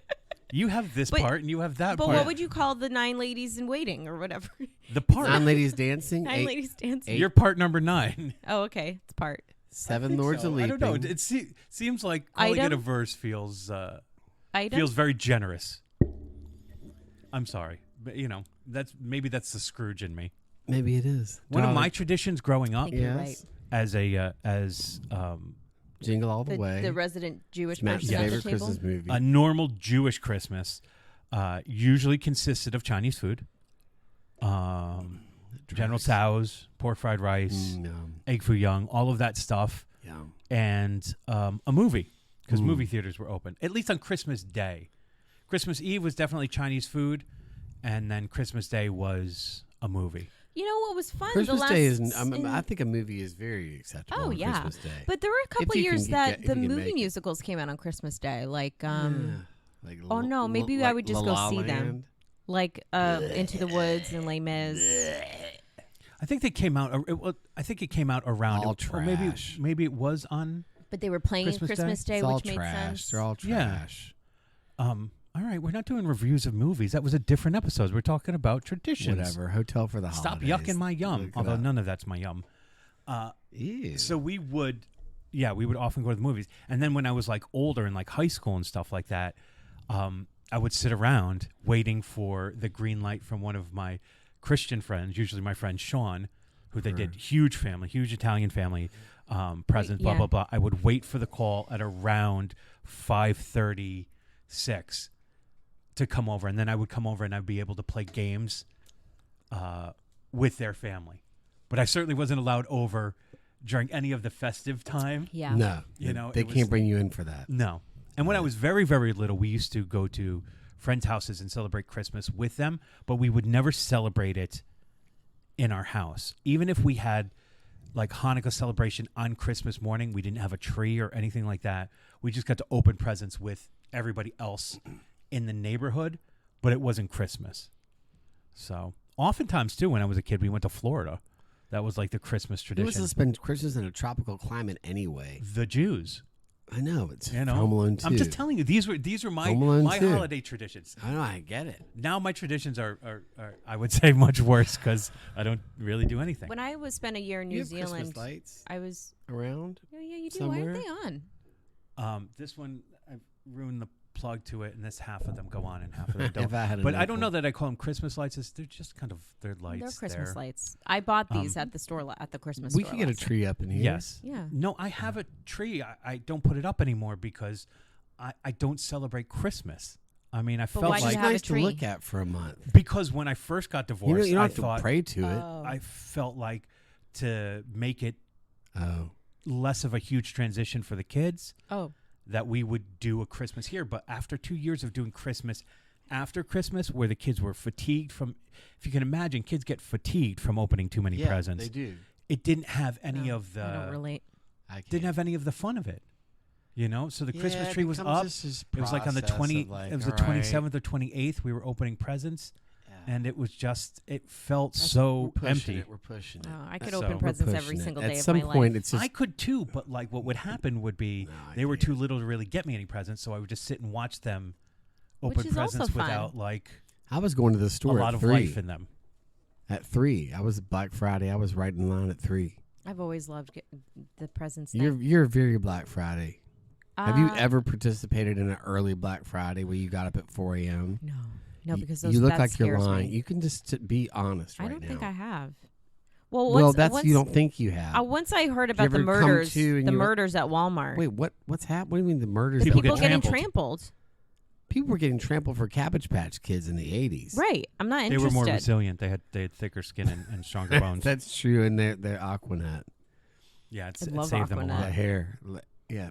You have this
But-
part and you have that
But
part.
what would you call the 9 ladies in waiting or whatever?
the part.
9 ladies dancing.
9 ladies dancing.
You're part number 9.
Oh, okay, it's part.
7 lords of
I
leaping.
don't know. It seems like calling it a
Item?
verse feels
Item?
very generous. I'm sorry, but that's the Scrooge in me.
Maybe it is.
One of
Darling,
my traditions growing up
think you're
yes.
right.
as
Jingle all the, way.
The resident Jewish
It's Matt's
person at the
favorite
table.
Christmas movie.
a normal Jewish Christmas usually consisted of Chinese food, General Tso's, pork fried rice,
Yum.
egg foo young, all of that stuff,
Yum.
and a movie because
Mm.
movie theaters were open at least on Christmas Day. Christmas Eve was definitely Chinese food, and then Christmas Day was a movie.
You know what was fun?
Christmas
the last
Day is.
in-
I think a movie is very acceptable.
Oh,
on
yeah.
Christmas Day.
But there were a couple
you
years
can
that
if
the
you can
movie
make it.
musicals came out on Christmas Day, like
Yeah. Like
oh, no, maybe I would just
La
go
La
see them.
Land.
like Into the Woods and Les Mis.
I think they came out. I think it came out around.
All
or maybe
trash.
it was on.
But they were playing
Christmas Day?
Christmas Day,
It's all
which made
trash.
sense.
They're all
Yeah.
trash.
All right, we're not doing reviews of movies. That was a different episode. We're talking about traditions.
Whatever. Hotel for the
Stop
holidays.
yucking my yum.
Look it
Although
up.
none of that's my yum.
Ew.
So we would often go to the movies. And then when I was like older in like high school and stuff like that, I would sit around waiting for the green light from one of my Christian friends, usually my friend Sean, who they did huge family, huge Italian family, presents, blah,
Yeah.
blah, blah. I would wait for the call at around 5:36 to come over. And then I would come over and I'd be able to play games with their family. But I certainly wasn't allowed over during any of the festive time.
Yeah.
No.
You know,
they
it was-
can't bring you in for that.
No. And when I was very, very little, we used to go to friends' houses and celebrate Christmas with them, but we would never celebrate it in our house. Even if we had like Hanukkah celebration on Christmas morning, we didn't have a tree or anything like that. We just got to open presents with everybody else in the neighborhood, but it wasn't Christmas. So oftentimes, too, when I was a kid, we went to Florida. That was like the Christmas
Who wants
tradition.
to spend Christmas in a tropical climate anyway?
The Jews.
I know. It's
You know,
Home Alone 2.
I'm just telling you, these were my
Home Alone
my
2.
holiday traditions.
I know. I get it.
Now my traditions are I would say much worse because I don't really do anything.
When I was spent a year in New
You have
Zealand,
Christmas lights
I was.
around?
Oh yeah, you do. Why
somewhere?
aren't they on?
This one I've ruined the plug to it, and this half of them go on and half of them
If
don't.
I had a
But I don't
nickel.
know that I call them Christmas lights. They're just kind of they're lights.
They're Christmas
there.
lights. I bought these at the store at the Christmas
We
store.
could get a
last
tree up in here.
Yes.
Yeah.
No, I have a tree. I don't put it up anymore because I don't celebrate Christmas. I mean, I
But
felt
why do you
It's
like
have a
nice to
tree?
look at for a month.
because when I first got divorced,
You don't
I
have to
thought
pray to it.
Oh.
I felt like to make it
Oh.
less of a huge transition for the kids
Oh.
that we would do a Christmas here. But after 2 years of doing Christmas after Christmas, where the kids were fatigued from, if you can imagine, kids get fatigued from opening too many presents.
They do.
It didn't have any
No,
of
I don't
the
relate.
I
didn't have any of the fun of it. You know, so the Christmas tree was up. It was like on the 20. It was the 27th or 28th. We were opening presents.
Yeah.
and it was just it felt
We're
so
pushing
empty.
it. We're pushing it.
I could
So-
open
We're
presents
Pushing
every
it.
single
At
day of
some
my
point,
life.
it's just
I could too, but like what would happen would be
No, I
they were
can't.
too little to really get me any presents, so I would just sit and watch them
Which
open
is also
presents
fun.
without like
I was going to the
a
store
lot
at
of
3.
life in them.
At 3, I was Black Friday. I was right in line at 3.
I've always loved the presents.
You're very Black Friday. Have you
Uh,
ever participated in an early Black Friday where you got up at 4 a.m.?
No, because those,
you look
that
like you're
scares
lying.
me.
You can just be honest
I
right
don't
now.
think I have. Well,
Well,
once,
that's
once,
you don't think you have.
once I heard about the
ever come
murders,
to and
the
you were-
murders at Walmart.
Wait, what's happening? What do you mean the murders?
The
People
people
get
getting
trampled.
trampled.
People were getting trampled for Cabbage Patch Kids in the 80s.
Right. I'm not
They
interested.
were more resilient. They had thicker skin and stronger bones.
That's true, and their Aquanet,
Yeah, it
love
saved them a
Aquanet.
lot.
the hair,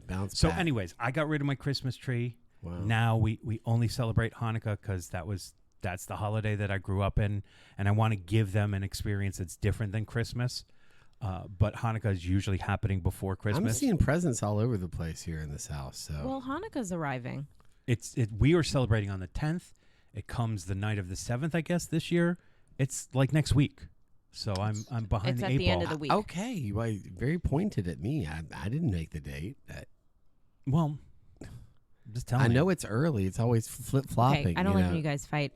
bounce
So,
back.
anyways, I got rid of my Christmas tree.
Wow.
Now we only celebrate Hanukkah because that's the holiday that I grew up in, and I want to give them an experience that's different than Christmas. But Hanukkah is usually happening before
I'm
Christmas.
seeing presents all over the place here in this house. So
Well, Hanukkah's arriving.
We are celebrating on the 10th. It comes the night of the 7th, I guess, this year. It's like next week. So I'm behind
It's
the
at
eight
the
ball.
end of the week.
okay, you are very pointed at me. I didn't make the date.
Well, just tell
I
me.
know it's early. It's always flip flopping.
Okay, I don't like when you guys fight.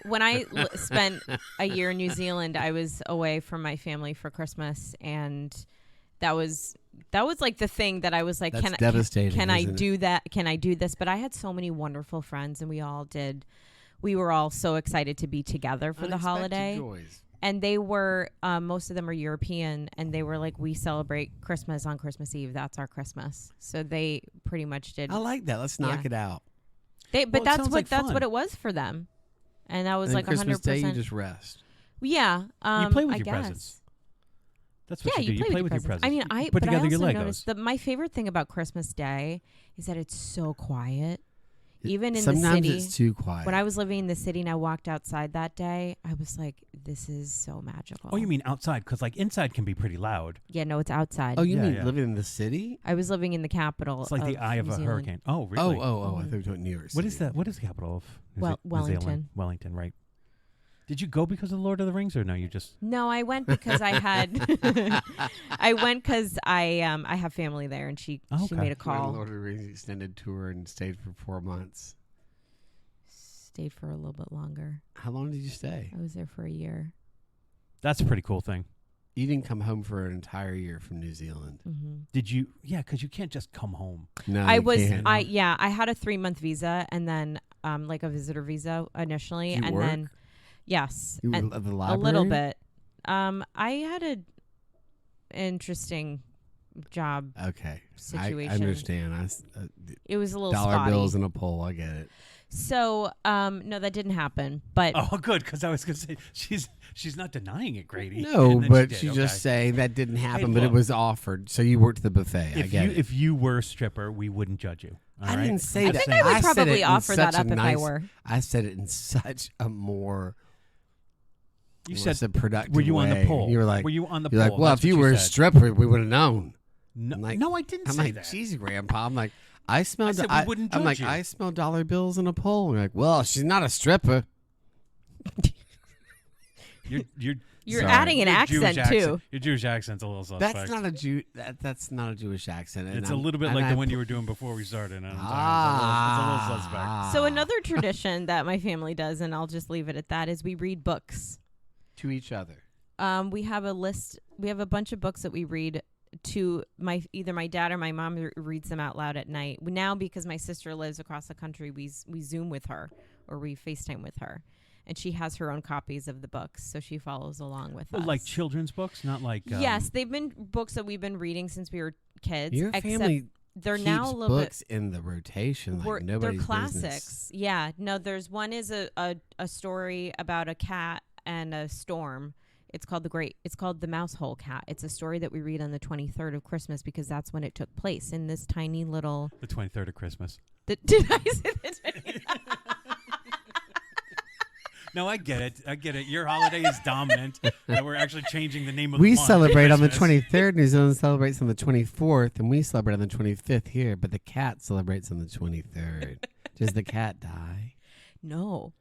When I spent a year in New Zealand, I was away from my family for Christmas, and that was like the thing that I was like,
That's devastating,
can I
isn't it?
do that? Can I do this? But I had so many wonderful friends, and we were all so excited to be together for the holiday.
Joys.
And they were, most of them are European, and they were like, we celebrate Christmas on Christmas Eve. That's our Christmas. So they pretty much did.
I like that. Let's knock
Yeah.
it out.
But
Well, it
that's
sounds
what
like
that's
fun.
what it was for them, and that was
And
like
Christmas
100%.
Day, you just rest.
Yeah,
You play with
I
your
guess.
presents. That's what
Yeah,
you do. You play with your presents.
I mean,
You put
but I
together
also
your Legos.
noticed that my favorite thing about Christmas Day is that it's so quiet. Even in
Sometimes
the city,
it's too quiet.
when I was living in the city and I walked outside that day, I was like, "This is so magical."
Oh, you mean outside? Because like inside can be pretty loud.
Yeah, no, it's outside.
Oh, you
Yeah,
mean
yeah.
living in the city?
I was living in the capital.
It's like the eye of
New
a
Zealand.
hurricane. Oh, really?
Oh! I thought you were talking New York City.
What is that? What is the capital of New Zealand?
Wellington.
Wellington, right? Did you go because of Lord of the Rings, or no? You just
No, I went because I had. I went because I have family there, and she
Okay.
made a
Went on
call.
Lord of the Rings extended tour and stayed for 4 months.
Stayed for a little bit longer.
How long did you stay?
I was there for a year.
that's a pretty cool thing.
You didn't come home for an entire year from New Zealand.
Mm-hmm.
Did you? Yeah, because you can't just come home.
No,
I
you
was
can't.
I had a 3-month visa and then like a visitor visa initially,
Did you
and
work?
then yes,
You were
and
at the
a
library?
little bit. I had a interesting job
Okay,
situation.
I understand.
It was a little
Dollar
spotty.
bills and a pole. I get it.
So no, that didn't happen. But
Oh, good, because I was going to say she's not denying it, Grady.
No,
And then
but
did,
she's
okay.
just saying that didn't happen, but it
look.
was offered. So you worked the buffet. I
If
get
you
it.
if you were a stripper, we wouldn't judge you. all
I
right?
didn't say
I
that.
think I would
said it
probably
in
offer that
such a
up if I
nice-
were.
I said it in such a more
You
what's
said,
a productive
were you on the
way.
pole?
You were like,
were you on the
you're
pole?
like, well,
That's
if you
what
were a
said.
stripper, we would have known.
No,
I'm like-
no, I didn't
I'm
say
like,
that.
geez, Grandpa. I'm like, I smelled.
said we wouldn't
I'm
judge
like,
you.
I smell dollar bills and a pole. And you're like, well, she's not a stripper.
You're
You're
Sorry.
adding an
your
accent
Jewish
too.
Your Jewish accent's a little suspect.
That's not a Jew. That's not a Jewish accent. and
It's a
I'm-
little bit
and
like
I
the one
put-
you were doing before we started. And it's a little suspect.
Ah.
So another tradition that my family does, and I'll just leave it at that, is we read books.
to each other.
We have a list. We have a bunch of books that we read to either my dad or my mom reads them out loud at night. Now, because my sister lives across the country, we Zoom with her or we FaceTime with her, and she has her own copies of the books, so she follows along with us.
Like children's books, not like
yes, they've been books that we've been reading since we were kids.
Your
except
family
they're
keeps
now a little bit.
books in the rotation like
They're
nobody's
classics.
business.
Yeah. No, there's one is a story about a cat and a storm. It's called the Mouse Hole Cat. It's a story that we read on the 23rd of Christmas because that's when it took place in this tiny little.
the 23rd of Christmas.
Did I say that?
No, I get it. Your holiday is dominant. That we're actually changing the name of
We
the month to
celebrate on the
Christmas.
23rd. New Zealand celebrates on the 24th, and we celebrate on the 25th here. But the cat celebrates on the 23rd. Does the cat die?
No.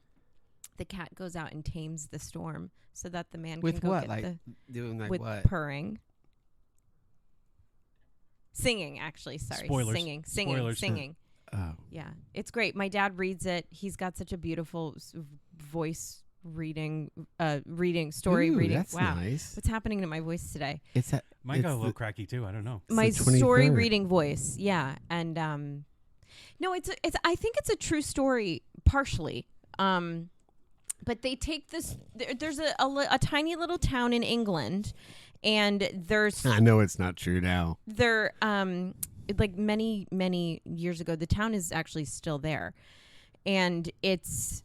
the cat goes out and tames the storm so that the man
With
can go
what?
get
Like
the
doing like
with
what?
purring. Singing, actually. Sorry.
Spoilers.
Singing.
Spoilers.
Singing.
Oh.
Yeah. It's great. My dad reads it. He's got such a beautiful voice reading, story
Ooh,
reading.
That's
Wow.
nice.
What's happening to my voice today?
It's a,
Mine
it's
got a little
the-
cracky too. I don't know.
My
the
story
23rd.
reading voice. Yeah. And no, it's I think it's a true story partially. But they take this there's a tiny little town in England, and there's
I know it's not true now.
there like many years ago, the town is actually still there, and it's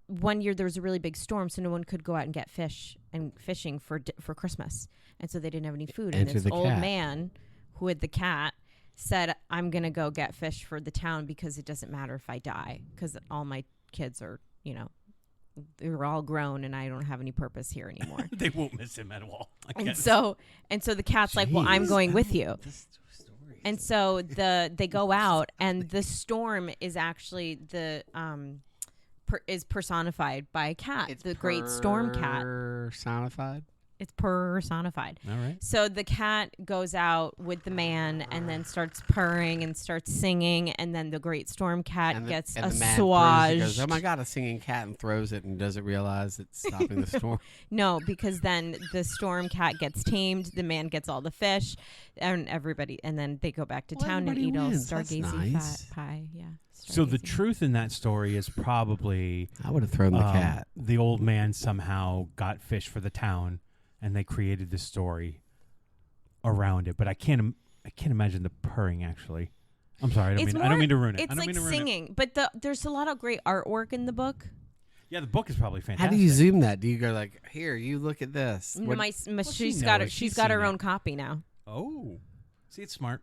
one year there was a really big storm, so no one could go out and get fish and fishing for Christmas, and so they didn't have any food. And
Enter
this
the
old
cat.
man who had the cat said, "I'm gonna go get fish for the town because it doesn't matter if I die, because all my kids are, they're all grown and I don't have any purpose here anymore."
They won't miss him at all. I
and
guess.
so the cat's like, "Well, I'm
Jeez.
going with you."
This story.
And so they go out, and the storm is actually is personified by a cat, the great storm cat.
Personified.
It's personified.
All right.
So the cat goes out with the man and then starts purring and starts singing, and then the great storm cat gets
the man throws it,
assuaged.
goes, oh my God, a singing cat, and throws it and doesn't realize it's stopping the storm.
No, because then the storm cat gets tamed, the man gets all the fish, and everybody, and then they go back to
Well,
town and
everybody
eat all
wins. That's
stargazing
nice.
fat pie. Yeah.
So the
stargazing.
truth in that story is probably
I would have thrown the cat.
the old man somehow got fish for the town, and they created the story around it. But I can't imagine the purring. Actually, I'm sorry. I don't mean to ruin it. I
It's
don't
like
mean to ruin it.
singing, but there's a lot of great artwork in the book.
Yeah, the book is probably
How
fantastic.
do you zoom that? Do you go like, here, you look at this? What-
She's
she
got
knows.
she's
She's
got her
seen it.
own copy now.
Oh, see, it's smart.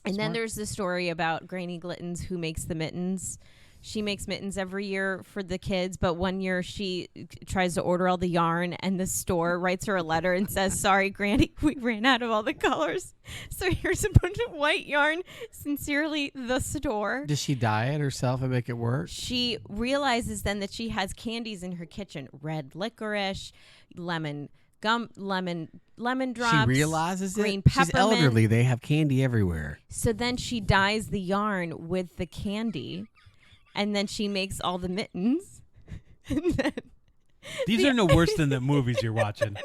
And then
Smart.
there's the story about Granny Glittens, who makes the mittens. She makes mittens every year for the kids, but one year she tries to order all the yarn, and the store writes her a letter and says, "Sorry, Granny, we ran out of all the colors. So here's a bunch of white yarn. Sincerely, the store."
Does she dye it herself and make it work?
She realizes then that she has candies in her kitchen: red licorice, lemon drops.
She realizes
green
it. She's
peppermint.
elderly. They have candy everywhere.
So then she dyes the yarn with the candy, and then she makes all the mittens. And then
These are no worse than the movies you're watching.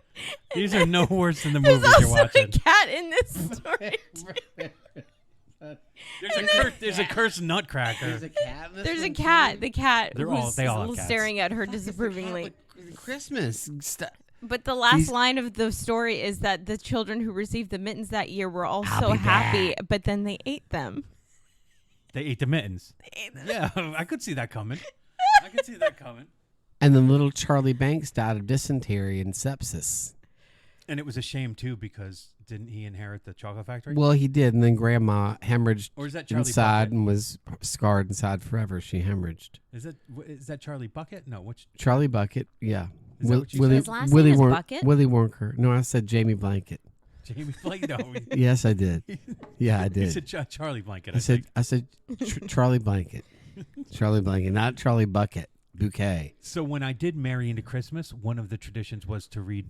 These are no worse than the
there's
movies you're
also a
watching.
cat in this story.
There's a cursed nutcracker.
There's a cat. In this
There's a
one,
cat.
too?
The cat
They're all-
who's
they all have cats.
staring at her
It's a cat
disapprovingly.
with Christmas.
But the last
These-
line of the story is that the children who received the mittens that year were all
I'll
so
be
happy,
back.
but then they ate them.
They ate the mittens. Yeah, I could see that coming. I could see that coming.
And then little Charlie Banks died of dysentery and sepsis.
And it was a shame too, because didn't he inherit the chocolate factory?
Well, he did, and then Grandma hemorrhaged
Or is that Charlie
inside
Bucket?
and was scarred inside forever. She hemorrhaged.
Is that Charlie Bucket? No, which
Charlie Bucket, yeah.
Is that what you
Willie,
said?
His last name is Bucket?
Willie Wonker. No, I said Jamie Blanket.
Jamie Blanket? No,
Yes, I did. Yeah, I
he
did.
said Charlie Blanket.
I said Charlie Blanket. Charlie Blanket, not Charlie Bucket. Bouquet.
So when I did Marry Into Christmas, one of the traditions was to read,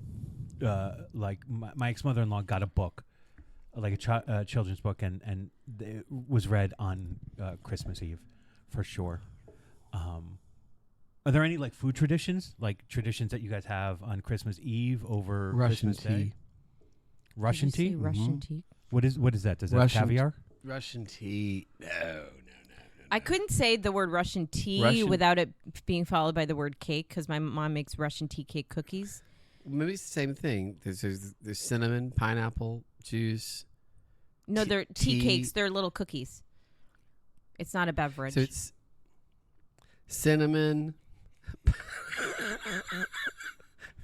like my ex-mother-in-law got a book, like a children's book, and it was read on Christmas Eve, for sure. Are there any like food traditions, like traditions that you guys have on Christmas Eve over
Russian
Christmas Day?
tea.
Russian tea?
Russian tea.
What is that? Does that have
Russian
caviar?
Russian tea. No.
I couldn't say the word Russian tea
Russian-
without it being followed by the word cake, because my mom makes Russian tea cake cookies.
Maybe it's the same thing. There's cinnamon, pineapple juice.
No, they're tea
tea-
cakes. They're little cookies. It's not a beverage.
So it's cinnamon.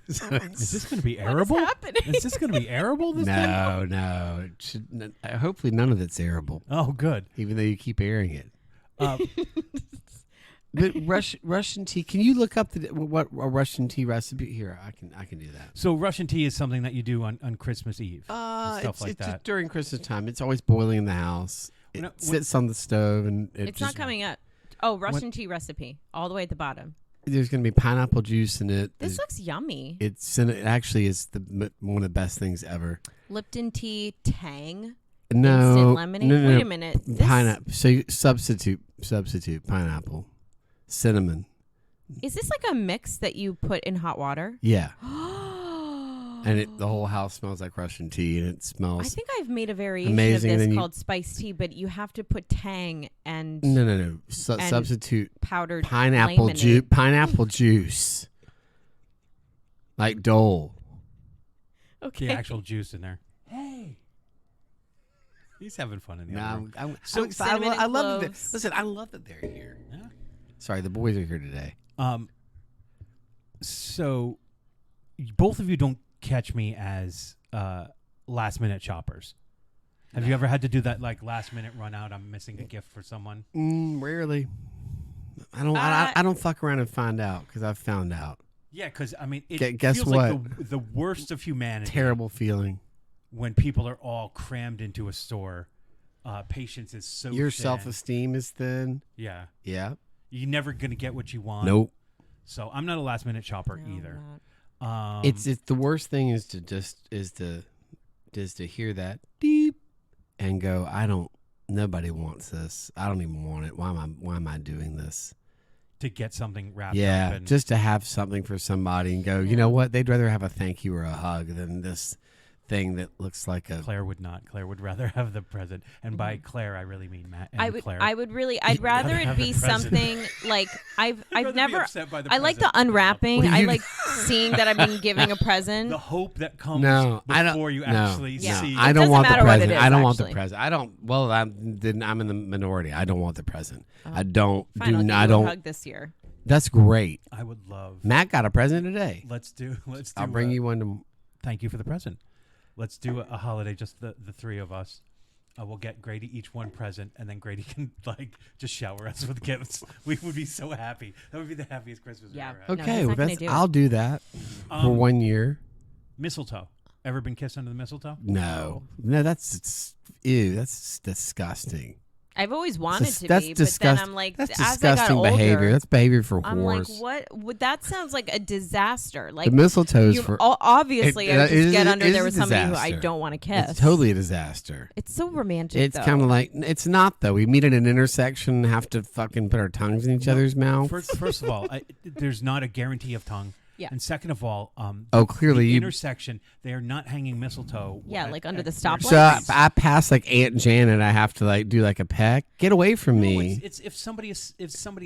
So it's-
Is this going to be
What is
arable?
happening?
Is this going to be arable? This thing?
no. It should, hopefully none of it's arable,
Oh, good.
even though you keep airing it.
Uh,
But Russian tea. Can you look up what a Russian tea recipe? Here, I can do that.
so Russian tea is something that you do on Christmas Eve. and stuff
It's
like
just
that.
during Christmas time. It's always boiling in the house. It
When I-
sits on the stove, and
It's not coming up. Oh, Russian tea recipe, all the way at the bottom.
There's going to be pineapple juice in it.
This looks yummy.
It actually is one of the best things ever.
Lipton tea, Tang,
No,
instant lemonade.
no,
Wait a minute. This,
Pineapple. So you substitute pineapple, cinnamon.
is this like a mix that you put in hot water?
Yeah, and the whole house smells like Russian tea, and it
I
smells.
think I've made a variation
Amazing,
of
then
this
you-
called spiced tea, but you have to put Tang and
No.
and
Substitute
powdered
pineapple
lemonade.
juice. Pineapple juice, like Dole.
Okay.
The actual juice in there. Hey. He's having fun in the other room.
I'm
So
excited.
cinnamon and
I love that.
cloves.
Listen, I love that they're here.
Yeah.
Sorry, the boys are here today.
So both of you don't catch me as last minute shoppers. Have you ever had to do that like last minute run out? I'm missing a gift for someone.
Rarely. I don't fuck around and find out because I've found out.
Yeah, because I mean, it
Guess
feels
what?
like the worst of humanity.
Terrible feeling.
When people are all crammed into a store. Patience is so
Your
thin.
self-esteem is thin.
Yeah,
Yeah.
you're never gonna get what you want.
Nope.
So I'm not a last minute shopper
No,
either.
not.
It's the worst thing is to hear that deep and go, nobody wants this. I don't even want it. Why am I doing this?
to get something wrapped up.
Yeah,
And
just to have something for somebody and go, you know what? They'd rather have a thank you or a hug than this thing that looks like a.
Claire would not. Claire would rather have the present, and by Claire I really mean Matt and Claire.
I'd rather
rather
it
have
be
the present.
something like I've
rather be
never.
upset by the
I like the
present.
unwrapping.
Well,
I
you-
like seeing that I've been giving a present.
the hope that comes
No, I don't.
before you
no,
actually
Yeah.
see.
I
It
don't
doesn't
want the
matter what it
present.
is,
I don't want the
actually.
present. I don't. Well, I'm in the minority. I don't want the present. I don't.
Fine, I'll give
I
you
don't.
a hug this year.
That's great.
I would love.
Matt got a present today.
Let's do.
I'll bring you one to.
Thank you for the present. Let's do a holiday, just the three of us. We'll get Grady each one present, and then Grady can like just shower us with gifts. We would be so happy. That would be the happiest Christmas we've
Yeah.
ever had.
No,
Okay,
he's
well,
not gonna
that's.
do it.
I'll do that for
Um,
1 year.
Mistletoe. Ever been kissed under the mistletoe?
No, that's ew. That's disgusting.
I've always wanted to
That's
be, but then
disgusting.
I'm like,
That's
as I got
disgusting behavior.
older,
That's behavior for
I'm like,
whores.
what? That sounds like a disaster. Like
The mistletoe's
you
for.
obviously
It-
I
it
just
is-
get
it
under
is
there
a
with somebody who I
disaster.
don't want to kiss.
It's totally a disaster.
It's so romantic.
It's
though.
kind of like it's not though. We meet at an intersection, and have to fucking put our tongues in each other's mouth.
First of all, there's not a guarantee of tongue.
Yeah.
And second of all,
Oh, clearly
the
you.
intersection, they are not hanging mistletoe.
Yeah,
at-
like under
at
the
your
stoplight.
So I,
streets.
I pass like Aunt Janet. I have to like do like a peck. Get away from
No,
me.
it's if somebody is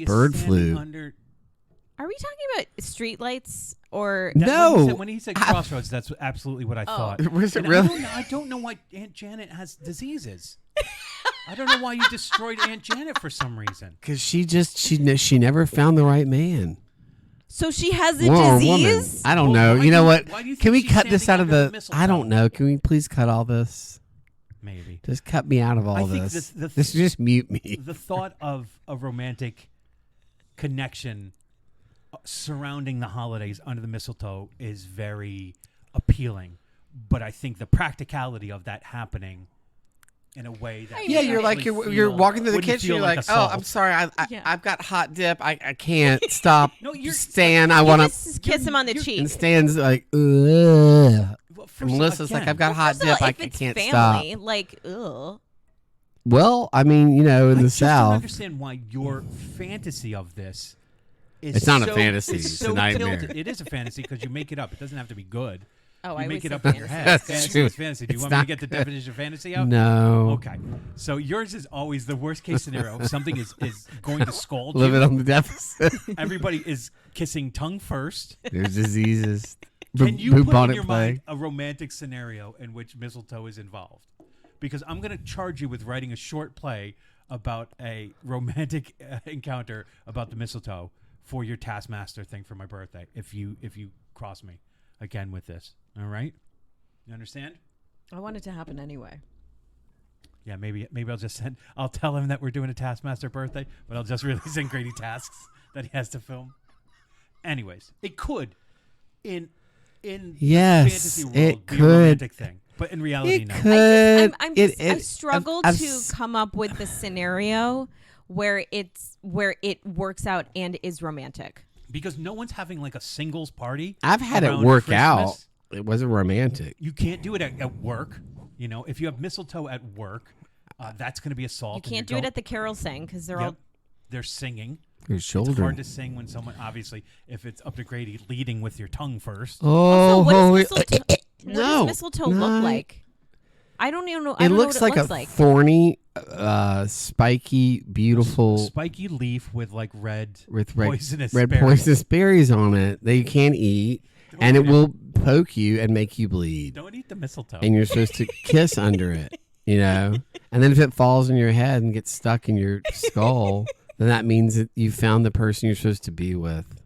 Bird
standing
flu.
under.
Are we talking about streetlights or?
No.
When he said crossroads, that's absolutely what I thought.
Was it
And
really?
I don't know why Aunt Janet has diseases. I don't know why you destroyed Aunt Janet for some reason.
Because she never found the right man.
So she has a
Woman.
disease.
I don't
Well,
know.
why
You know
do you-
what?
why do you
Can we
think she's
cut this out
standing
of
under
the?
the
I don't
mistletoe?
know. Can we please cut all this?
Maybe.
Just cut me out of all
I think
this.
the-
This just mute me.
The thought of a romantic connection surrounding the holidays under the mistletoe is very appealing, but I think the practicality of that happening in a way that
Yeah, you're like you're walking through the
wouldn't
kitchen.
feel
You're
like
like, oh,
assault.
I'm sorry.
Yeah.
I've got hot dip. I can't stop.
No, you're-
Stan. I
You
want to.
just kiss him on the cheek.
And Stan's like, ugh.
Well,
And
first,
Melissa's like,
again,
I've got hot
First of all,
dip. I
if it's
can't
family,
stop.
like, ugh.
Well, I mean, in
I
the
just don't
South,
understand why your fantasy of this is
It's not a
so-
fantasy,
It's,
it's a
so
nightmare.
tilted. It is a fantasy because you make it up. It doesn't have to be good.
Oh,
You
I
make
always
it
say
up in your
fantasy.
head.
That's
Fantasy
true.
is fantasy. Do you
It's
want me to
not
get the
good.
definition of fantasy out?
no.
Okay. So yours is always the worst case scenario. Something is going to scold
Living
you.
on the deficit.
Everybody is kissing tongue first.
There's diseases.
Can you put in
bubonic
your
plague.
mind a romantic scenario in which mistletoe is involved? Because I'm going to charge you with writing a short play about a romantic encounter about the mistletoe for your Taskmaster thing for my birthday. If you cross me again with this, all right? You understand?
I want it to happen anyway.
Yeah, maybe I'll tell him that we're doing a Taskmaster birthday, but I'll just really send Grady tasks that he has to film. Anyways, it could in
Yes,
fantasy world
it
be a
could.
romantic thing, but in reality,
It
no.
could.
I struggle
I've
to
s-
come up with the scenario where it works out and is romantic.
because no one's having like a singles party.
I've had it
around
work out.
Christmas.
It wasn't romantic.
You can't do it at work. You know, if you have mistletoe at work, that's going to be assault.
You can't do it at the carol sing because they're all.
They're singing.
Your
It's
shoulder.
hard to sing when someone, obviously, if it's up to Grady, leading with your tongue first.
Oh,
Also, what
holy-
does mistletoe, what
No,
does mistletoe
no.
look like? I don't even know.
It
I don't
looks
know what
like
it looks
a
like.
thorny, spiky, beautiful
Spiky leaf with like red
with
poisonous
red
berries.
poisonous berries on it that you can't eat, and it
eat it.
will poke you and make you bleed.
Don't eat the mistletoe.
And you're supposed to kiss under it, you know. And then if it falls in your head and gets stuck in your skull, then that means that you found the person you're supposed to be with.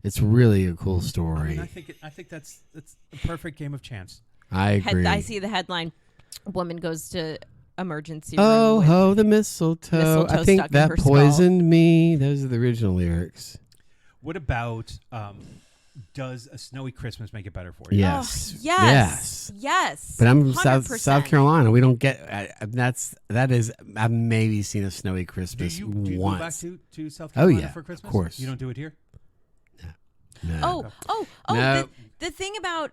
It's really a cool
I
story.
mean, I think that's a perfect game of chance.
I agree.
I see the headline: woman goes to emergency room.
Oh
with-
ho, the mistletoe!
mistletoe
I think
stuck in
that
her skull.
poisoned me. Those are the original lyrics.
What about does a snowy Christmas make it better for you?
Yeah.
Oh,
Yes.
yes. Yes.
But I'm from
100%.
South Carolina. We don't get that is. I've maybe seen a snowy
Do
Christmas
you go back
once.
to South
Oh,
Carolina
yeah,
for
of
Christmas?
course.
You don't do it here?
No.
Oh!
No.
The thing about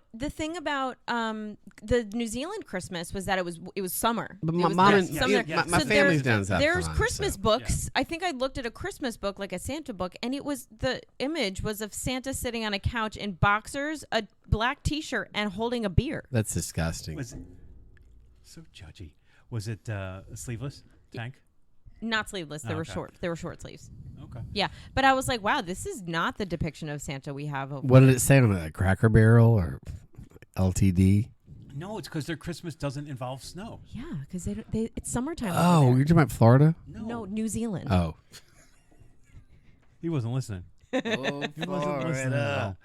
the New Zealand Christmas was that it was summer.
But
It
my
was
mom
the
and
summer
yeah,
there.
yeah.
my
So
family's down in South
There's
Carolina,
Christmas
so-
books. I think I looked at a Christmas book, like a Santa book, and it was the image was of Santa sitting on a couch in boxers, a black T-shirt, and holding a beer.
That's disgusting.
Was it so judgy? Was it sleeveless tank?
Not sleeveless. They
Oh,
were
okay.
short. They were short sleeves.
Okay.
Yeah, but I was like, wow, this is not the depiction of Santa we have. Over
What did it say on it? Cracker Barrel or LTD?
No, it's because their Christmas doesn't involve snow.
Yeah, because it's summertime.
Oh,
over
you're
there.
talking about Florida?
No, New Zealand.
Oh.
He wasn't listening.
Oh,
He wasn't listening at all.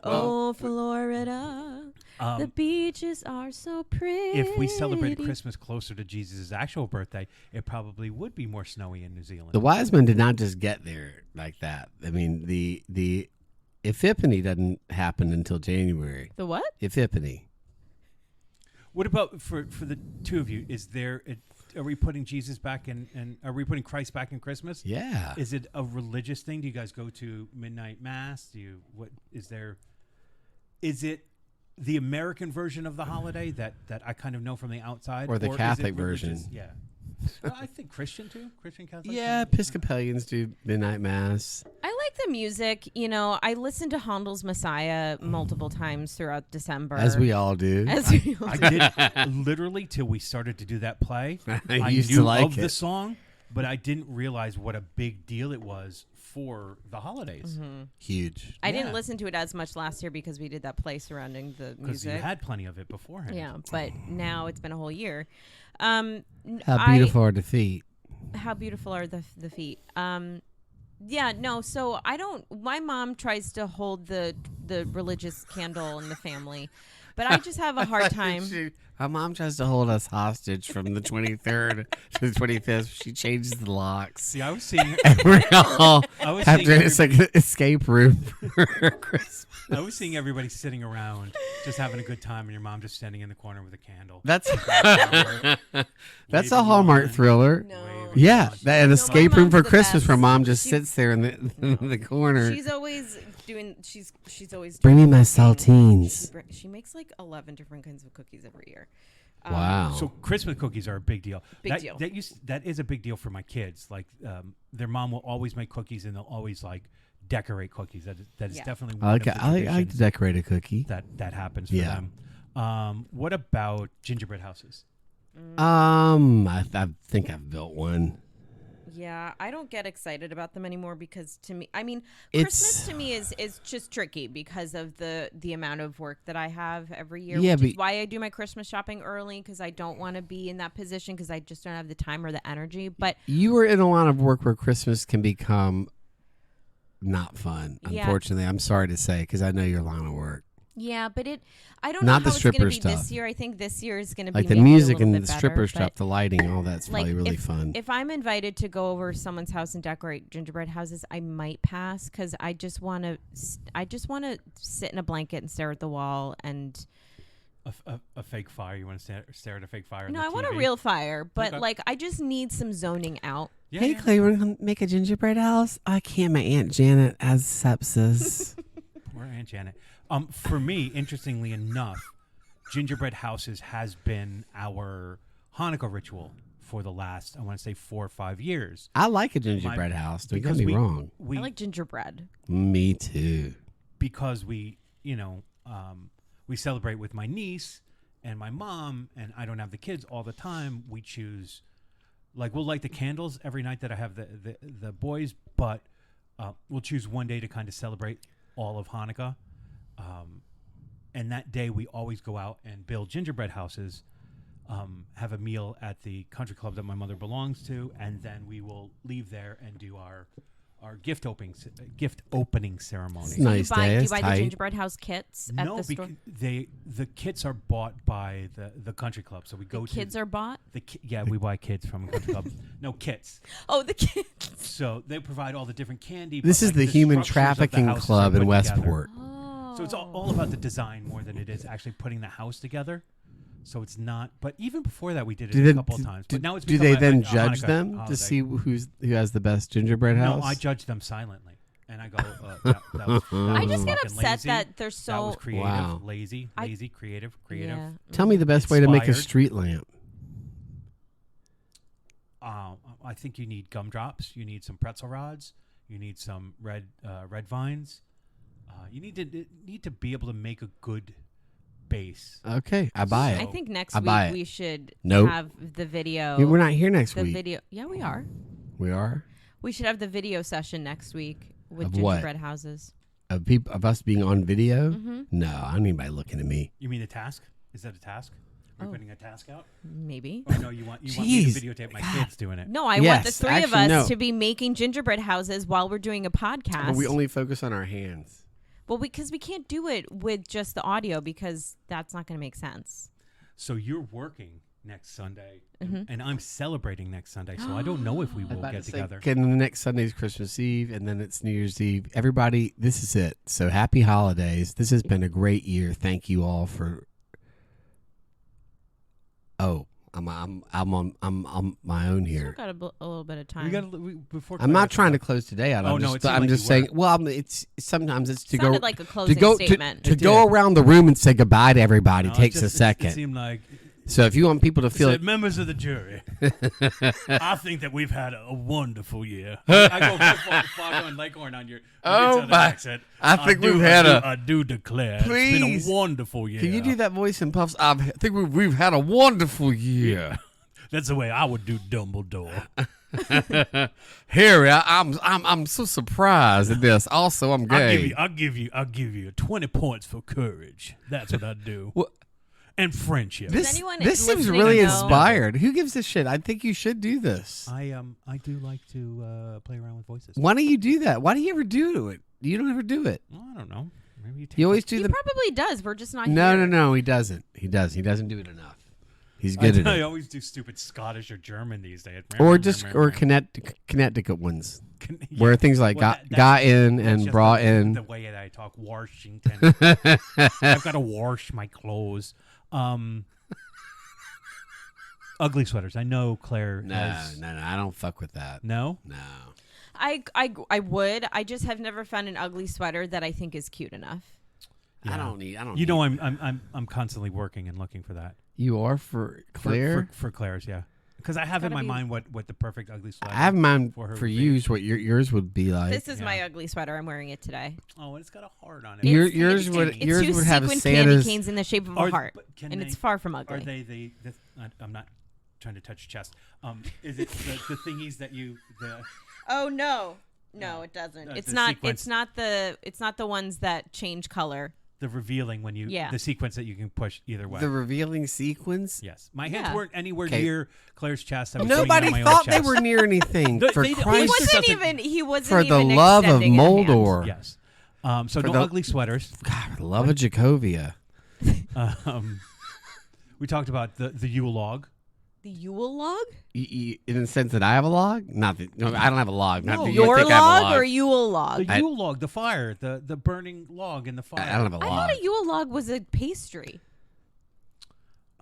Oh, Florida, the beaches are so pretty.
If we celebrate Christmas closer to Jesus' actual birthday, it probably would be more snowy in New Zealand.
The wise men did not just get there like that. I mean, the Epiphany doesn't happen until January.
The what?
Epiphany.
What about for the two of you? Is there? Are we putting Jesus back in? And are we putting Christ back in Christmas?
Yeah.
Is it a religious thing? Do you guys go to midnight mass? Do you? What is there? Is it the American version of the holiday that I kind of know from the outside,
Or the
is it
Catholic
religious?
version?
Yeah. I think Christian too. Christian Catholic.
Yeah, Episcopalians do midnight mass.
I like the music. You know, I listened to Handel's Messiah multiple times throughout December.
As we all do.
As we all
I did literally till we started to do that play.
I
I
used
knew
to like
of the
it.
song, but I didn't realize what a big deal it was for the holidays.
Huge.
I
Yeah.
didn't listen to it as much last year because we did that play surrounding the
Because you
music.
had plenty of it beforehand.
Yeah, but now it's been a whole year.
How beautiful are the feet.
How beautiful are the feet. Yeah, no. So I don't. My mom tries to hold the religious candle in the family, but I just have a hard time.
My mom tries to hold us hostage from the 23rd to the 25th. She changes the locks.
See, I was seeing
And we're all
I was
have
seeing
to, it's like an escape room for Christmas.
I was seeing everybody sitting around, just having a good time, and your mom just standing in the corner with a candle.
That's
Waving
a Hallmark
on.
thriller.
No.
Waving
Yeah,
on.
that, an
my
escape room
mom's
for
the
Christmas where
best.
mom just
She-
sits there in the corner.
She's always doing. She's always
Bring me
doing
my
cooking.
saltines.
She makes like 11 different kinds of cookies every year.
Wow.
So Christmas cookies are a big deal.
Big deal.
That is a big deal for my kids. Like their mom will always make cookies, and they'll always like decorate cookies. That is
Yeah.
definitely
I
one
like
of
it.
the
I like to
traditions
decorate a cookie.
that happens for
Yeah.
them. What about gingerbread houses?
I think I've built one.
Yeah, I don't get excited about them anymore because to me, I mean,
It's-
Christmas to me is just tricky because of the amount of work that I have every year.
Yeah,
which is
but-
why I do my Christmas shopping early because I don't want to be in that position because I just don't have the time or the energy. But
You were in a line of work where Christmas can become not fun.
Yeah.
Unfortunately, I'm sorry to say because I know your line of work.
yeah, but I don't
Not
know
the
how it's going to
stripper
be
stuff.
this year. I think this year is going to
Like
be
the
maybe a
music
little
and
bit
the
better,
stripper
but-
stuff, the lighting, all that's probably really fun.
If I'm invited to go over someone's house and decorate gingerbread houses, I might pass because I just want to. I just want to sit in a blanket and stare at the wall. And
A fake fire? You want to stare at a fake fire? on
no,
the
I want a
TV?
real fire, but
Okay.
like I just need some zoning out
Yeah,
Hey,
yeah.
Clay, we're going to make a gingerbread house? I can't. My Aunt Janet has sepsis.
Poor Aunt Janet. For me, interestingly enough, gingerbread houses has been our Hanukkah ritual for the last, I want to say, 4 or 5 years.
I like a gingerbread house. Don't get
because
me wrong.
We,
I like gingerbread.
Me too.
because we, we celebrate with my niece and my mom, and I don't have the kids all the time. We choose, like, we'll light the candles every night that I have the boys, but we'll choose one day to kind of celebrate all of Hanukkah. And that day we always go out and build gingerbread houses, have a meal at the country club that my mother belongs to, and then we will leave there and do our gift opening ceremony.
It's nice
do
day.
you
It's
buy
tight.
the gingerbread house kits at
No,
the store?
because the kits are bought by the country club. So we go to
Kids are bought?
we buy kids from a country club. No, kits.
Oh, the kids.
So they provide all the different candy.
This
but,
is
like,
the Human
structures of the
Trafficking
houses
Club
are
in
put together.
Westport.
Oh.
So it's all about the design more than it is actually putting the house together. So it's not. But even before that, we did it a couple of times. But now it's
do
become
they
a
then
Hanukkah
judge them
holiday.
to see who has the best gingerbread house?
No, I judge them silently, and I go, that was
I just get
fucking
upset
lazy.
that they're
That
so.
was creative,
Wow.
lazy, creative.
Yeah.
Tell me the best way to make a
Inspired.
street lamp.
I think you need gumdrops. You need some pretzel rods. You need some red vines. You need to be able to make a good base.
Okay, I buy
I
it.
think next
I buy
week
it.
we should
Nope.
have the video.
Yeah, we're not here next
the
week.
video. Yeah, we are.
We are
We should have the video session next week with
Of what?
gingerbread houses.
of us being on video.
Mm-hmm.
No, I don't need anybody looking at me.
You mean a task? Is that a task? Are you
Oh.
putting a task out?
Maybe.
Or no, you want me to
Jeez.
videotape my
God.
kids doing it.
No, I want the
Yes,
three of
actually,
us
no.
to be making gingerbread houses while we're doing a podcast.
But we only focus on our hands.
Well, because we can't do it with just the audio because that's not going to make sense.
So you're working next Sunday,
Mhm.
and I'm celebrating next Sunday. So I don't know if we
I was
will
about
get
to say,
together.
okay, and the next Sunday's Christmas Eve, and then it's New Year's Eve. Everybody, this is it. So happy holidays. This has been a great year. Thank you all for. Oh, I'm on my own
Still
here.
got a little bit of time.
We got before.
I'm not
Claire-
trying to close today out.
Oh,
I'm
no,
just,
it seemed
I'm
like
just
you
saying.
were.
Well, it's sometimes it's to
Sounded
go
like a closing
to go
statement.
to
It
go
did.
around the room and say goodbye to everybody
No, it
takes a
just-
second.
It seemed like
So if you want people to feel
said,
it,
members of the jury, I think that we've had a wonderful year. I go Fargo and Leghorn on your
Oh,
Southern
my-
accent.
I think we've had
I do declare it's
Please.
been a wonderful year.
can you do that voice in Puffs? I think we've had a wonderful year.
That's the way I would do Dumbledore.
Harry, I'm so surprised at this. Also, I'm gay.
I'll give you 20 points for courage. That's what I do.
What?
And friendship.
Does anyone
This seems
listening
really
know-
inspired. Who gives a shit? I think you should do this.
I do like to play around with voices.
Why don't you do that? Why do you ever do it? You don't ever do it.
Well, I don't know. Maybe you take
You always
He
do the.
probably does. We're just not
No,
here.
no, no. He doesn't. He doesn't do it enough. He's good at
I
it.
always do stupid Scottish or German these days.
Or just Connecticut ones
Yeah.
where things like
Well,
got in
that's
and
just
brought
the
in.
way that I talk Washington. I've got to wash my clothes. Ugly sweaters. I know Claire
No,
has.
no, no. I don't fuck with that.
No?
No.
I would. I just have never found an ugly sweater that I think is cute enough.
I
Yeah.
don't need. I don't.
You
need
know,
that.
I'm constantly working and looking for that.
You are for Claire.
For Claire's, yeah. Because I have in
Gotta
my
be-
mind what the perfect ugly sweater.
I have mine
for her
for
would be.
you. What yours would be like.
This is
Yeah.
my ugly sweater. I'm wearing it today.
Oh, and it's got a heart on it.
It's-
Yours
it's-
would
it's
yours
two
would have a
sequin
Santa's.
candy canes in the shape of
Are-
a heart,
but can
and
they-
it's far from ugly.
Are they I'm not trying to touch your chest. Is it the thingies that you the
Oh no, no, it doesn't.
No,
It's
the
not.
sequence.
It's not the ones that change color.
the revealing when you
Yeah.
the sequence that you can push either way?
The revealing sequence.
Yes, my hands
Yeah.
weren't anywhere
Okay.
near Claire's chest. I was doing it
Nobody
on my own
thought they
chest.
were near anything.
They-
For
they-
He
Christ's
Oyster
wasn't
doesn't-
even. He wasn't
For the
even
love of
extending a hand.
Moldor.
Yes. So
For
no
the-
ugly sweaters.
God, the love of Jacovia.
We talked about the Yule log.
The Yule log?
In the sense that I have a log? Not that. No, I don't have a log. Not
No,
that you
Your
think I have a
log or Yule log?
The
I-
Yule log, the fire, the burning log in the fire.
I don't have a
I
log.
thought a Yule log was a pastry.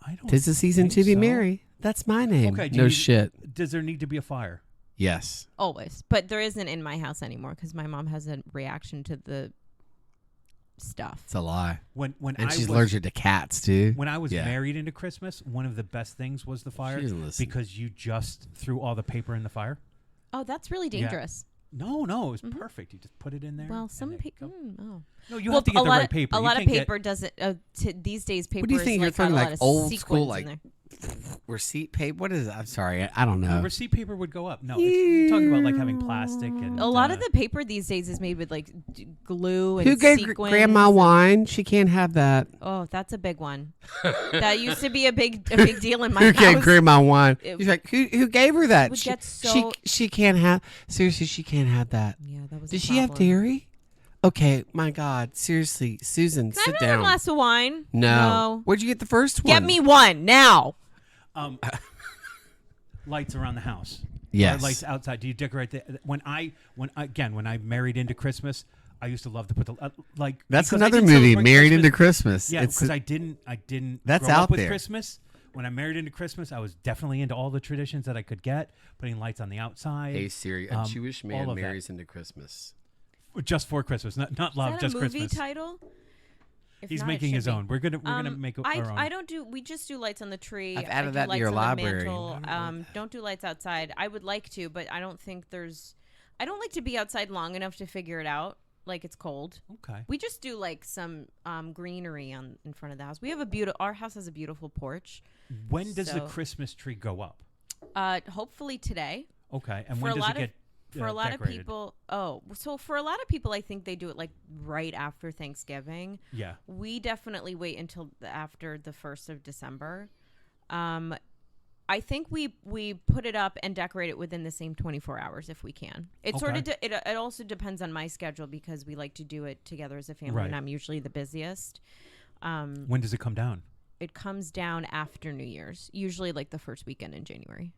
I don't
'Tis the season
think
to be
so.
merry. That's my name.
Okay, do
no
you-
shit.
Does there need to be a fire?
Yes.
Always. But there isn't in my house anymore because my mom has a reaction to the stuff.
It's a lie.
When
And
I
she's
was,
allergic to cats, too.
When I was
Yeah.
married into Christmas, one of the best things was the fire
She doesn't listen.
because you just threw all the paper in the fire.
Oh, that's really
Yeah.
dangerous.
No, it was perfect. You just put it in there.
Well,
and
some
then
people.
go. No, you have to get the right paper.
A
You
lot of
can't get-
paper doesn't. These days, paper
do you
is
think you're
like got a
talking,
lot
like,
of
old
sequins
school,
in
like-
there.
Receipt paper? What is it? I'm sorry. I don't know.
The receipt paper would go up. No, you're talking about like having plastic and
A lot of the paper these days is made with like glue and
Who gave
sequins.
Grandma wine? She can't have that.
Oh, that's a big one. That used to be a big deal in my
Who
house.
gave Grandma wine?
It-
He's like, who gave her that?
would get
she
so-
she can't have. Seriously, she can't have that.
Yeah, that was.
Does
a
she have
problem.
dairy? Okay, my God, seriously, Susan,
Can I
sit
have another
down.
glass of wine?
No. Where'd you get the first one?
Get me one now.
lights around the house.
Yes.
Or lights outside. Do you decorate when I married into Christmas, I used to love to put the like.
That's
because I
another
didn't
movie,
celebrate
Married
Christmas.
into Christmas.
Yeah,
It's
because I didn't.
That's
grow
out
up with
there.
Christmas. When I married into Christmas, I was definitely into all the traditions that I could get, putting lights on the outside.
Hey Siri, a Jewish man
all of that.
marries into Christmas.
Just for Christmas, not love,
Is that
just
a movie
Christmas.
title? If
He's
not, it
making
should
his
be.
own. We're gonna make our own.
I don't do. We just do lights on the tree.
I've
I
added
do
that to
lights
your
on the
library.
mantle. Don't do lights outside. I would like to, but I don't think there's. I don't like to be outside long enough to figure it out. Like it's cold.
Okay.
We just do like some greenery in front of the house. We have our house has a beautiful porch.
When does the
So-
Christmas tree go up?
Hopefully today.
Okay, and
For
when
a
does
lot
it get
For a lot
decorated?
of people, so for a lot of people, I think they do it like right after Thanksgiving.
Yeah.
We definitely wait until after the 1st of December. I think we put it up and decorate it within the same 24 hours if we can. It sort of it also depends on my schedule because we like to do it together as a family,
Right.
and I'm usually the busiest.
When does it come down?
It comes down after New Year's, usually like the first weekend in January,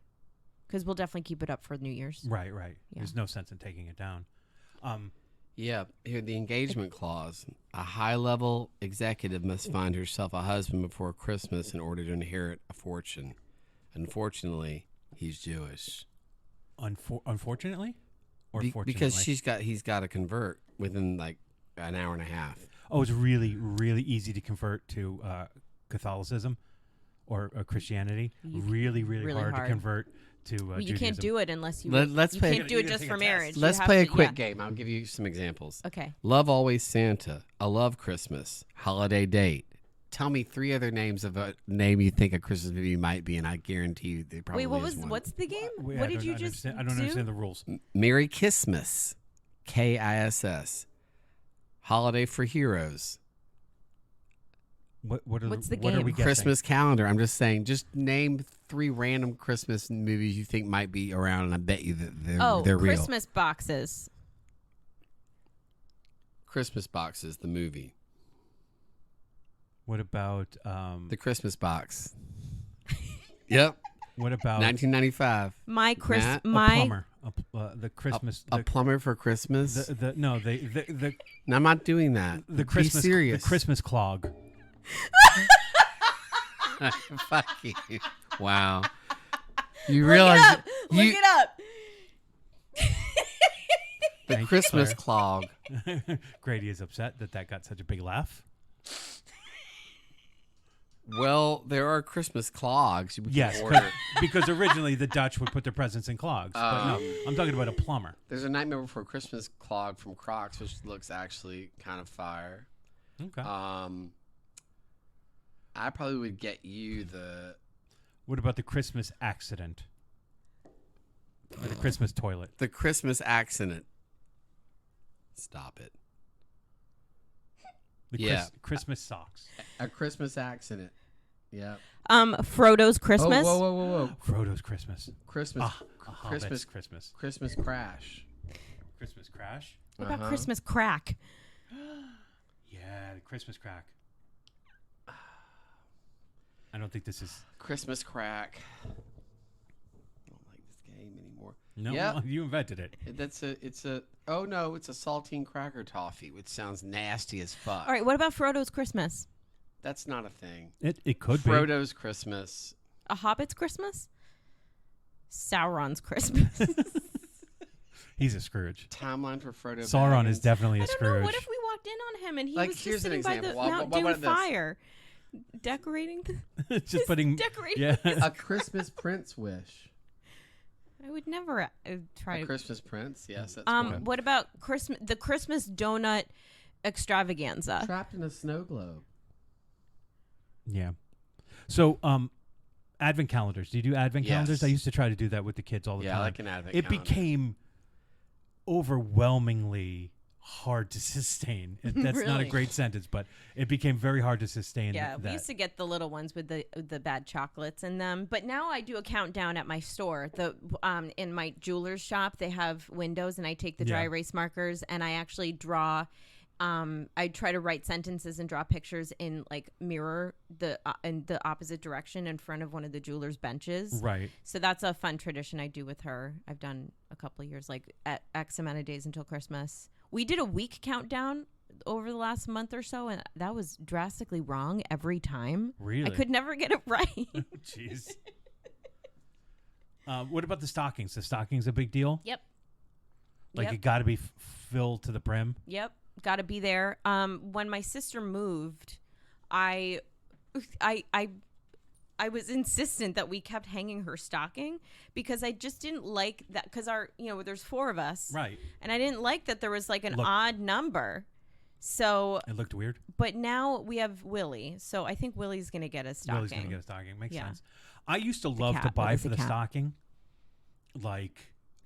because we'll definitely keep it up for New Year's.
Right.
Yeah.
There's no sense in taking it down.
Yeah, here the engagement clause. A high-level executive must find herself a husband before Christmas in order to inherit a fortune. Unfortunately, he's Jewish.
Unfortunately, or fortunately?
Because he's got to convert within like an hour and a half.
Oh, it's really, really easy to convert to Catholicism or Christianity. Really, really,
really
hard to
hard.
convert to
Well, you
Judaism.
can't do it unless you.
Let's
you
play-
can't do
You're
it
gonna
just
take
for
a test.
marriage. You
Let's
have
play a
to-
quick
yeah.
game. I'll give you some examples.
Okay.
Love Always Santa. I love Christmas. Holiday date. Tell me 3 other names of a name you think a Christmas movie might be, and I guarantee you they probably
Wait,
is one.
what's the game?
Wait,
What
I
did
don't
you just
understand, I don't
do?
understand the rules.
Merry Christmas. KISS. Holiday for Heroes.
What are
What's the
what are
game?
we guessing?
Christmas calendar. I'm just saying, just name 3 random Christmas movies you think might be around, and I bet you that they're real.
Christmas boxes.
Christmas Boxes, the movie.
What about
The Christmas Box. Yep.
what about
1995.
My
Matt?
a
my
plumber? The Christmas.
A plumber for Christmas.
the
No, I'm not doing that.
the
Be
Christmas
serious.
the Christmas clog.
Fuck you. Wow. You
Look
realize
it up. Look
you-
it up.
the
Thank you,
Christmas
Claire.
clog.
Grady is upset that got such a big laugh.
Well, there are Christmas clogs. You can
Yes,
order.
because originally the Dutch would put their presents in clogs. But no, I'm talking about a plumber.
There's a Nightmare Before Christmas clog from Crocs, which looks actually kind of fire.
Okay.
I probably would get you the
What about the Christmas accident? Or the Christmas toilet?
Christmas accident. Stop it.
The
Yeah.
Christmas socks.
A Christmas accident. Yeah.
Frodo's Christmas.
Oh, whoa.
Frodo's Christmas.
Christmas.
A
Christmas.
Hobbit's Christmas.
Christmas crash.
Christmas crash?
What about
Uh-huh.
Christmas crack?
Yeah, the Christmas crack. I don't think this is...
Christmas crack. I don't like this game anymore.
No,
Yeah.
you invented it.
It's a saltine cracker toffee, which sounds nasty as fuck.
All right. What about Frodo's Christmas?
That's not a thing.
It could be.
Frodo's Christmas.
A Hobbit's Christmas? Sauron's Christmas.
He's a Scrooge.
Timeline for Frodo.
Sauron is
Baggins.
definitely a
I don't
Scrooge.
know. What if we walked in on him and he
Like,
was
here's
just
an
sitting by the
example.
Mount
What
Doom
about this?
fire, decorating the
Just putting
decorating.
yeah.
A Christmas Prince wish.
I would never try
A
to.
Christmas Prince. Yes, that's one.
What about Christmas? The Christmas donut extravaganza.
Trapped in a snow globe.
Yeah. So, advent calendars. Do you do advent calendars?
Yes.
I used to try to do that with the kids all the
Yeah,
time.
I like an advent
It
calendar.
became overwhelmingly hard to sustain. That's not a
Really?
great sentence, but it became very hard to sustain.
Yeah, we
that.
used to get the little ones with the bad chocolates in them. But now I do a countdown at my store. The in my jeweler's shop, they have windows, and I take the dry
Yeah.
erase markers and I actually draw. I try to write sentences and draw pictures in like mirror in the opposite direction in front of one of the jeweler's benches.
Right.
So that's a fun tradition I do with her. I've done a couple of years, like at X amount of days until Christmas. We did a week countdown over the last month or so, and that was drastically wrong every time.
Really?
I could never get it right.
Jeez. What about the stockings? The stocking's a big deal?
Yep.
Like
Yep.
it got to be filled to the brim?
Yep. Got to be there. When my sister moved, I was insistent that we kept hanging her stocking because I just didn't like that because there's 4 of us.
Right.
And I didn't like that there was like an
Look.
odd number. So,
It looked weird.
but now we have Willie. So I think Willie's going to get a stocking.
Willie's going to get a stocking. Makes
Yeah.
sense. I used to love to
cat.
buy
What is
for
a
the
cat?
stocking. Like,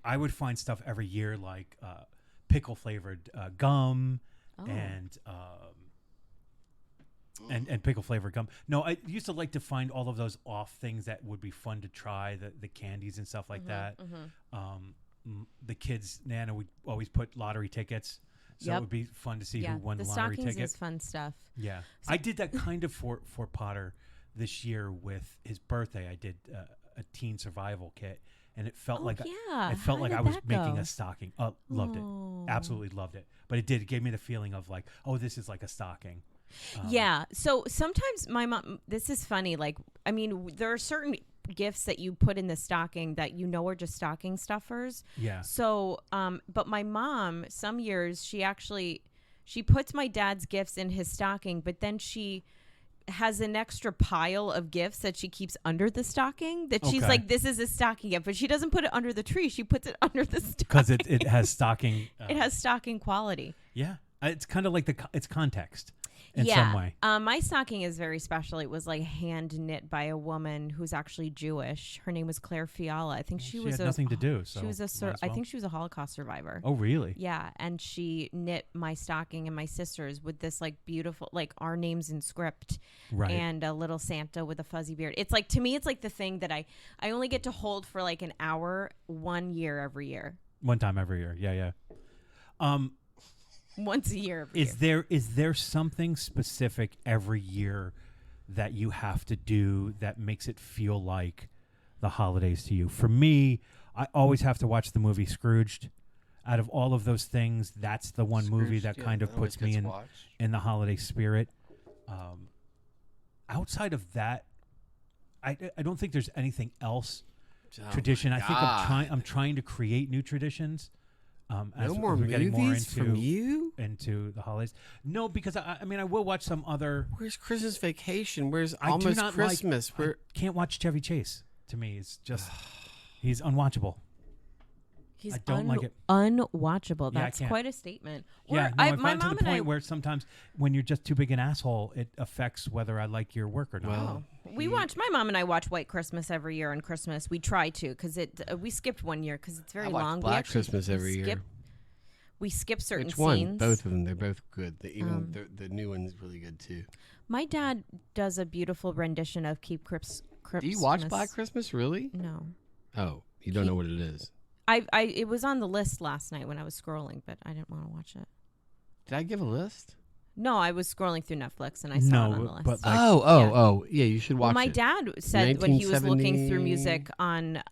I would find stuff every year like pickle flavored gum
Oh.
and pickle flavored gum. No, I used to like to find all of those off things that would be fun to try, the candies and stuff like that. The kids, Nana would always put lottery tickets, so
Yep.
it would be fun to see
Yeah,
who won
the
the lottery
stockings
ticket.
is fun stuff.
Yeah, I did that kind of for Potter this year with his birthday. I did a teen survival kit, and it felt like
yeah.
it felt
How
like
did
I was
that
making
go?
a stocking. Loved
Oh.
it, absolutely loved it. But it gave me the feeling of like, oh, this is like a stocking.
Yeah. So sometimes my mom, this is funny. Like, I mean, there are certain gifts that you put in the stocking that are just stocking stuffers.
Yeah.
So, but my mom, some years she puts my dad's gifts in his stocking, but then she has an extra pile of gifts that she keeps under the stocking that she's
Okay.
like, this is a stocking gift, but she doesn't put it under the tree. She puts it under the stocking.
Because it has stocking.
It has stocking quality.
Yeah, it's kind of like it's context in
yeah.
some way.
My stocking is very special. It was like hand knit by a woman who's actually Jewish. Her name was Claire Fiala. I think she was
had nothing to do. So
she was
might as
I
well.
think she was a Holocaust survivor.
Oh, really?
Yeah, and she knit my stocking and my sister's with this like beautiful, like our names in script,
Right.
and a little Santa with a fuzzy beard. It's like, to me, it's like the thing that I only get to hold for like an hour 1 year every year.
One time every year. Yeah.
Once a year every year.
Is there something specific every year that you have to do that makes it feel like the holidays to you? For me, I always have to watch the movie Scrooged. Out of all of those things, that's the one movie that kind of puts me in the holiday spirit. Outside of that, I don't think there's anything else tradition. I think I'm trying to create new traditions. As
No more
we're getting more
movies from you?
into the holidays. No, because I mean I will watch some other.
Where's Christmas Vacation? Where's
I do
Almost
not
Christmas?
Like, I can't watch Chevy Chase. To me, it's just he's unwatchable.
He's
I don't like it.
Unwatchable.
Yeah, I
That's
can't.
quite a statement.
Yeah,
Or
no, I've
my
gotten to
mom
the
and I
point where sometimes when you're just too big an asshole, it affects whether I like your work or not.
Well,
We watch. My mom and I watch White Christmas every year on Christmas. We try to because we skipped 1 year because it's very
I watch
long.
Black
we actually
Christmas every year.
We skip certain
Which one?
scenes.
Both of them. They're both good. Even the new one's really good too.
My dad does a beautiful rendition of Keep Christmas.
Do you watch Black Christmas? Really?
No.
Oh, you don't know what it is.
It was on the list last night when I was scrolling, but I didn't want to watch it.
Did I give a list?
No, I was scrolling through Netflix and I saw it on the list.
but like,
Oh, yeah. You should watch
Well, my
it.
dad said when he was looking through
1970
music on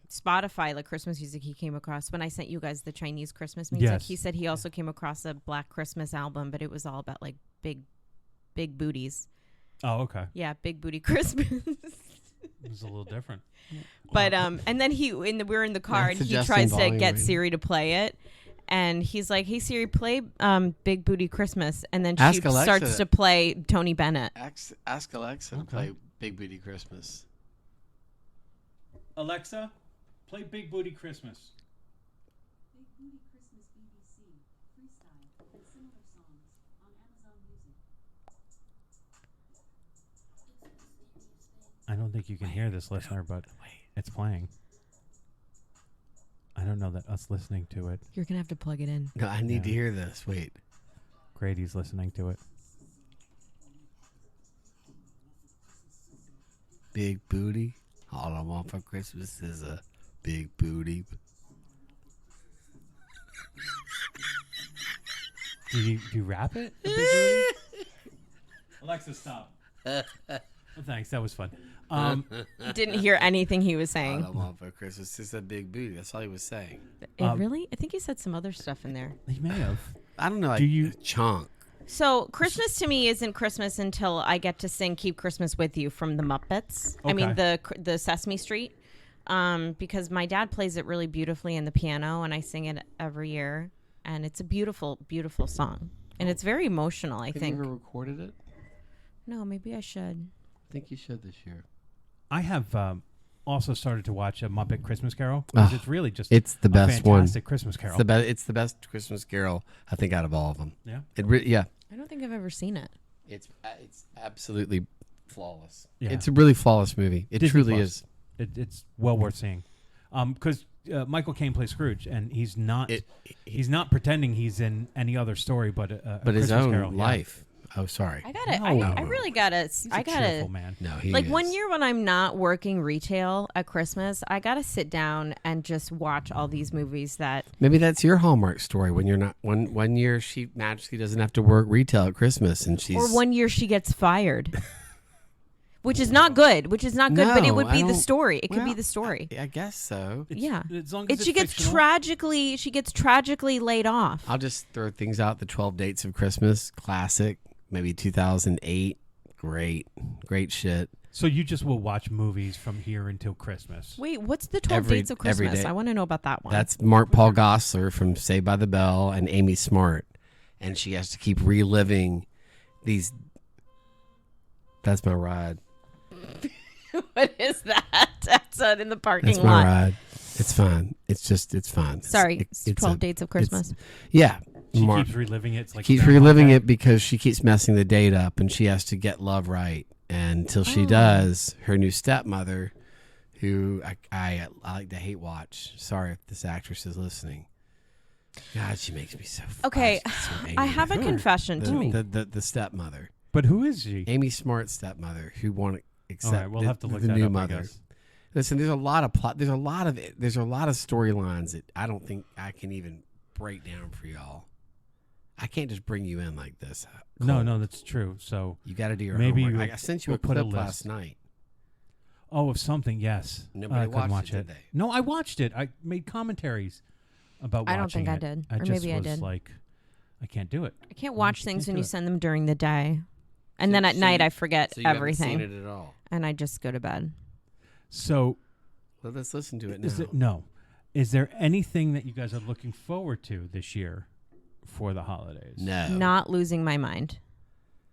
Spotify, like Christmas music, he came across when I sent you guys the Chinese Christmas music.
Yes.
He said he also came across a Black Christmas album, but it was all about like big booties.
oh, okay.
Yeah, big booty Christmas.
It was a little different.
But and then we were in the car
That's
and he
adjusting
tries to
volume
get
rating.
Siri to play it, and he's like, "Hey Siri, play Big Booty Christmas," and then
Ask
she
Alexa
starts to play Tony Bennett.
Ask Alexa to
Okay.
play Big Booty Christmas.
Alexa, play Big Booty Christmas.
Big Booty Christmas BBC, Freestyle, and similar songs on Amazon Music.
I don't think you can hear this, listener, but it's playing. I don't know that us listening to it.
You're gonna have to plug it in.
No, I need to
Yeah.
hear this. Wait.
Grady's listening to it.
Big booty. All I want for Christmas is a big booty.
Do you rap it? The Big Booty? Alexa, stop. Well, thanks. That was fun.
Didn't hear anything he was
All I
saying.
want for Christmas is a big booty. That's all he was saying.
Really? I think he said some other stuff in there.
He may have.
I don't know. Like
Do you-
chunk?
So Christmas to me isn't Christmas until I get to sing "Keep Christmas with You" from the Muppets. I mean the Sesame Street, because my dad plays it really beautifully in the piano, and I sing it every year, and it's a beautiful, beautiful song, and it's very emotional. I
Have
think.
you ever recorded it?
No, maybe I should.
I think you should this year.
I have also started to watch A Muppet Christmas Carol. 'Cause
Oh,
it's really just
it's the
a
best one.
fantastic Christmas Carol.
It's the best Christmas Carol I think out of all of them.
Yeah.
Yeah.
I don't think I've ever seen it.
It's absolutely flawless.
Yeah.
It's a really flawless movie. It
Disney
truly
Plus.
is.
It's well worth seeing. Because Michael Caine plays Scrooge, and he's not pretending he's in any other story but a
But his
Christmas
own
Carol. Yeah.
life. Oh, sorry.
I gotta.
No.
I really gotta.
He's
I
a
gotta.
cheerful man.
No, he
Like
is.
one year when I'm not working retail at Christmas, I gotta sit down and just watch all these movies that.
Maybe that's your Hallmark story. When you're not one year she magically doesn't have to work retail at Christmas, and she's
Or one year she gets fired. Which is not good. Which is not good, but it
No,
would
I
be the
don't-
story. It could be
well,
the story.
I guess so.
Yeah.
As long as
She gets
fictional.
she gets tragically laid off.
I'll just throw things out. The 12 Dates of Christmas, classic, maybe 2008. Great shit.
So you just will watch movies from here until Christmas.
Wait, what's the 12
Every-
Dates of
every
Christmas?
day.
I want to know about that one.
That's Mark Paul Gosselaar from Saved by the Bell and Amy Smart, and she has to keep reliving these. That's my ride.
What is that? That's in the parking
That's my
lot.
ride. It's fine. It's fine.
Sorry,
It's
12
a-
Dates of Christmas.
Yeah.
She
Mark
keeps reliving it. It's like
keeps
Groundhog
reliving
Day.
it because she keeps messing the date up, and she has to get love right. And until she does, her new stepmother, who I like to hate watch. Sorry if this actress is listening. God, she makes me so.
Okay,
I'm so angry
I have a
with her.
confession to me.
The stepmother,
But who is she?
Amy Smart's stepmother, who won't
All
accept.
right, we'll have to look
the
that
new
up,
mother.
I guess.
Listen, there's a lot of plot. There's a lot of storylines that I don't think I can even break down for y'all. I can't just bring you in like this. Cole.
No, that's true. So,
You got to do your
Maybe
homework.
we'll-
I sent you
we'll
a
put a
clip
list.
last night.
of something, yes.
Nobody
I couldn't
watched
watch
it, did they?
No, I watched it. I made commentaries about watching
I don't think I
it.
did.
I
Or
just
maybe I
was
did.
like, I can't do it.
I can't watch
can't
things when
do
you
it.
send them during the day. And
So-
then at
so
night
you-
I forget
So you haven't
everything.
seen it at all.
And I just go to bed.
So,
Well, let's listen to it now.
Is there anything that you guys are looking forward to this year for the holidays?
No.
Not losing my mind.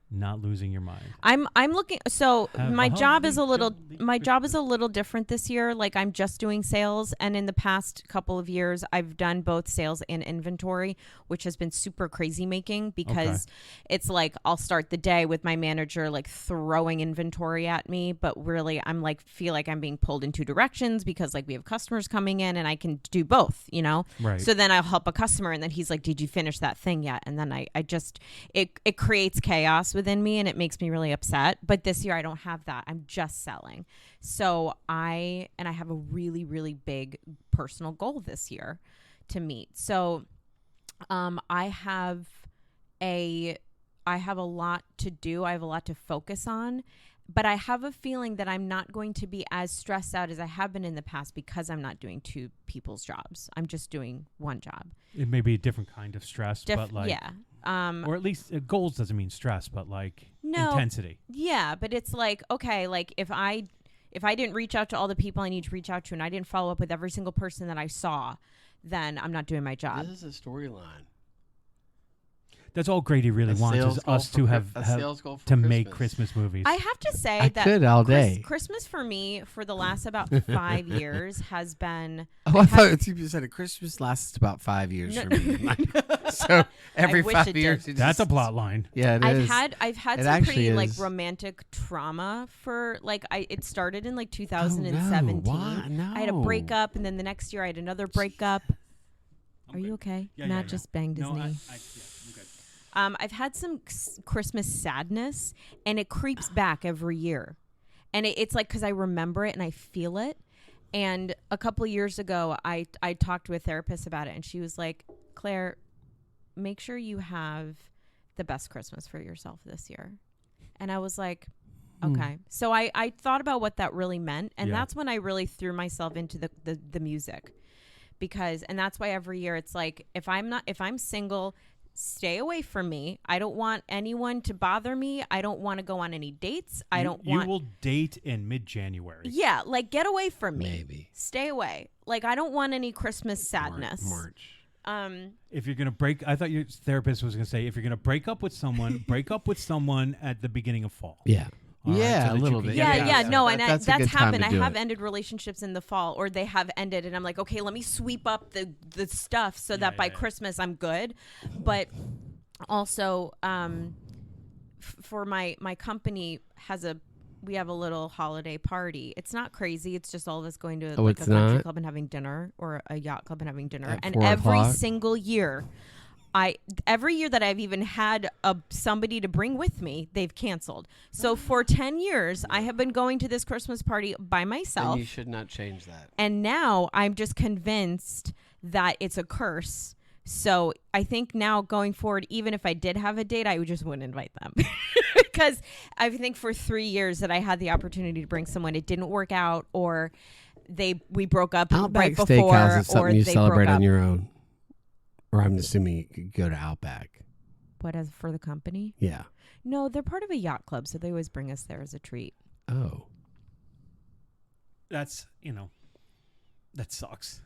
Not losing your mind.
I'm looking. So
Have
my
a
job is a
holly
little.
jolly
My job is a
Christmas.
little different this year. Like I'm just doing sales, and in the past couple of years, I've done both sales and inventory, which has been super crazy making because it's like I'll start the day with my manager like throwing inventory at me, but really I'm like feel like I'm being pulled in two directions because like we have customers coming in, and I can do both, you know.
Right.
So then I'll help a customer, and then he's like, "Did you finish that thing yet?" And then I just it creates chaos within me, and it makes me really upset. But this year I don't have that. I'm just selling. So I have a really, really big personal goal this year to meet. So I have a lot to do. I have a lot to focus on. But I have a feeling that I'm not going to be as stressed out as I have been in the past because I'm not doing two people's jobs. I'm just doing one job.
It may be a different kind of stress, but like,
yeah.
or at least goals doesn't mean stress, but like
No.
intensity.
Yeah, but it's like, okay, like if I if I didn't reach out to all the people I need to reach out to, and I didn't follow up with every single person that I saw, then I'm not doing my job.
This is a storyline.
That's all Grady really
A
wants
sales
is
goal
us
for
to
Chri-
have,
a
have
sales goal for
to make Christmas movies.
I have to say
I
that
could all day.
Christmas for me for the last about 5 years has been.
Oh, I thought you said a Christmas lasts about 5 years
No.
for me. So every
wish
5
it
years,
did.
it
That's a
just-
plot line.
Yeah, it
I've
is.
had
It
some
actually
pretty like
is.
romantic trauma for like it started in like
Oh, no.
2017.
Why? No.
I had a breakup, and then the next year I had another breakup. Are you okay?
Yeah,
Matt
yeah, yeah.
just banged his
No,
knee.
I'm good.
I've had some Christmas sadness, and it creeps back every year. And it's like because I remember it and I feel it. And a couple of years ago, I talked to a therapist about it, and she was like, Claire, make sure you have the best Christmas for yourself this year. And I was like, okay. So I thought about what that really meant. And
Yeah.
that's when I really threw myself into the music. And that's why every year it's like, if I'm single, stay away from me. I don't want anyone to bother me. I don't want to go on any dates. I don't want.
You will date in mid-January.
Yeah, like get away from me.
Maybe.
Stay away. Like I don't want any Christmas sadness.
March.
If you're gonna break, I thought your therapist was gonna say, if you're gonna break up with someone, break up with someone at the beginning of fall.
Yeah.
All right, so
Yeah,
that
a
you
little
can
bit.
get
Yeah,
it
yeah,
out.
no,
That-
and
that's a
that's
good time
happened.
to
I
do
have
it.
ended relationships in the fall, or they have ended, and I'm like, okay, let me sweep up the stuff so that by
yeah.
Christmas I'm good. But also, for my company we have a little holiday party. It's not crazy. It's just all of us going to
Oh,
like a
it's
country
not?
club and having dinner, or a yacht club and having dinner.
At
And
4
every
o'clock?
single year, every year that I've even had somebody to bring with me, they've canceled. So for 10 years, I have been going to this Christmas party by myself.
And you should not change that.
And now I'm just convinced that it's a curse. So I think now going forward, even if I did have a date, I just wouldn't invite them. Because I think for 3 years that I had the opportunity to bring someone, it didn't work out, or we broke up
Outback
right before,
Steakhouse is
or
something you
they
celebrate
broke up.
on your own. Or I'm assuming you could go to Outback.
What, as for the company?
Yeah.
No, they're part of a yacht club, so they always bring us there as a treat.
Oh.
That's that sucks.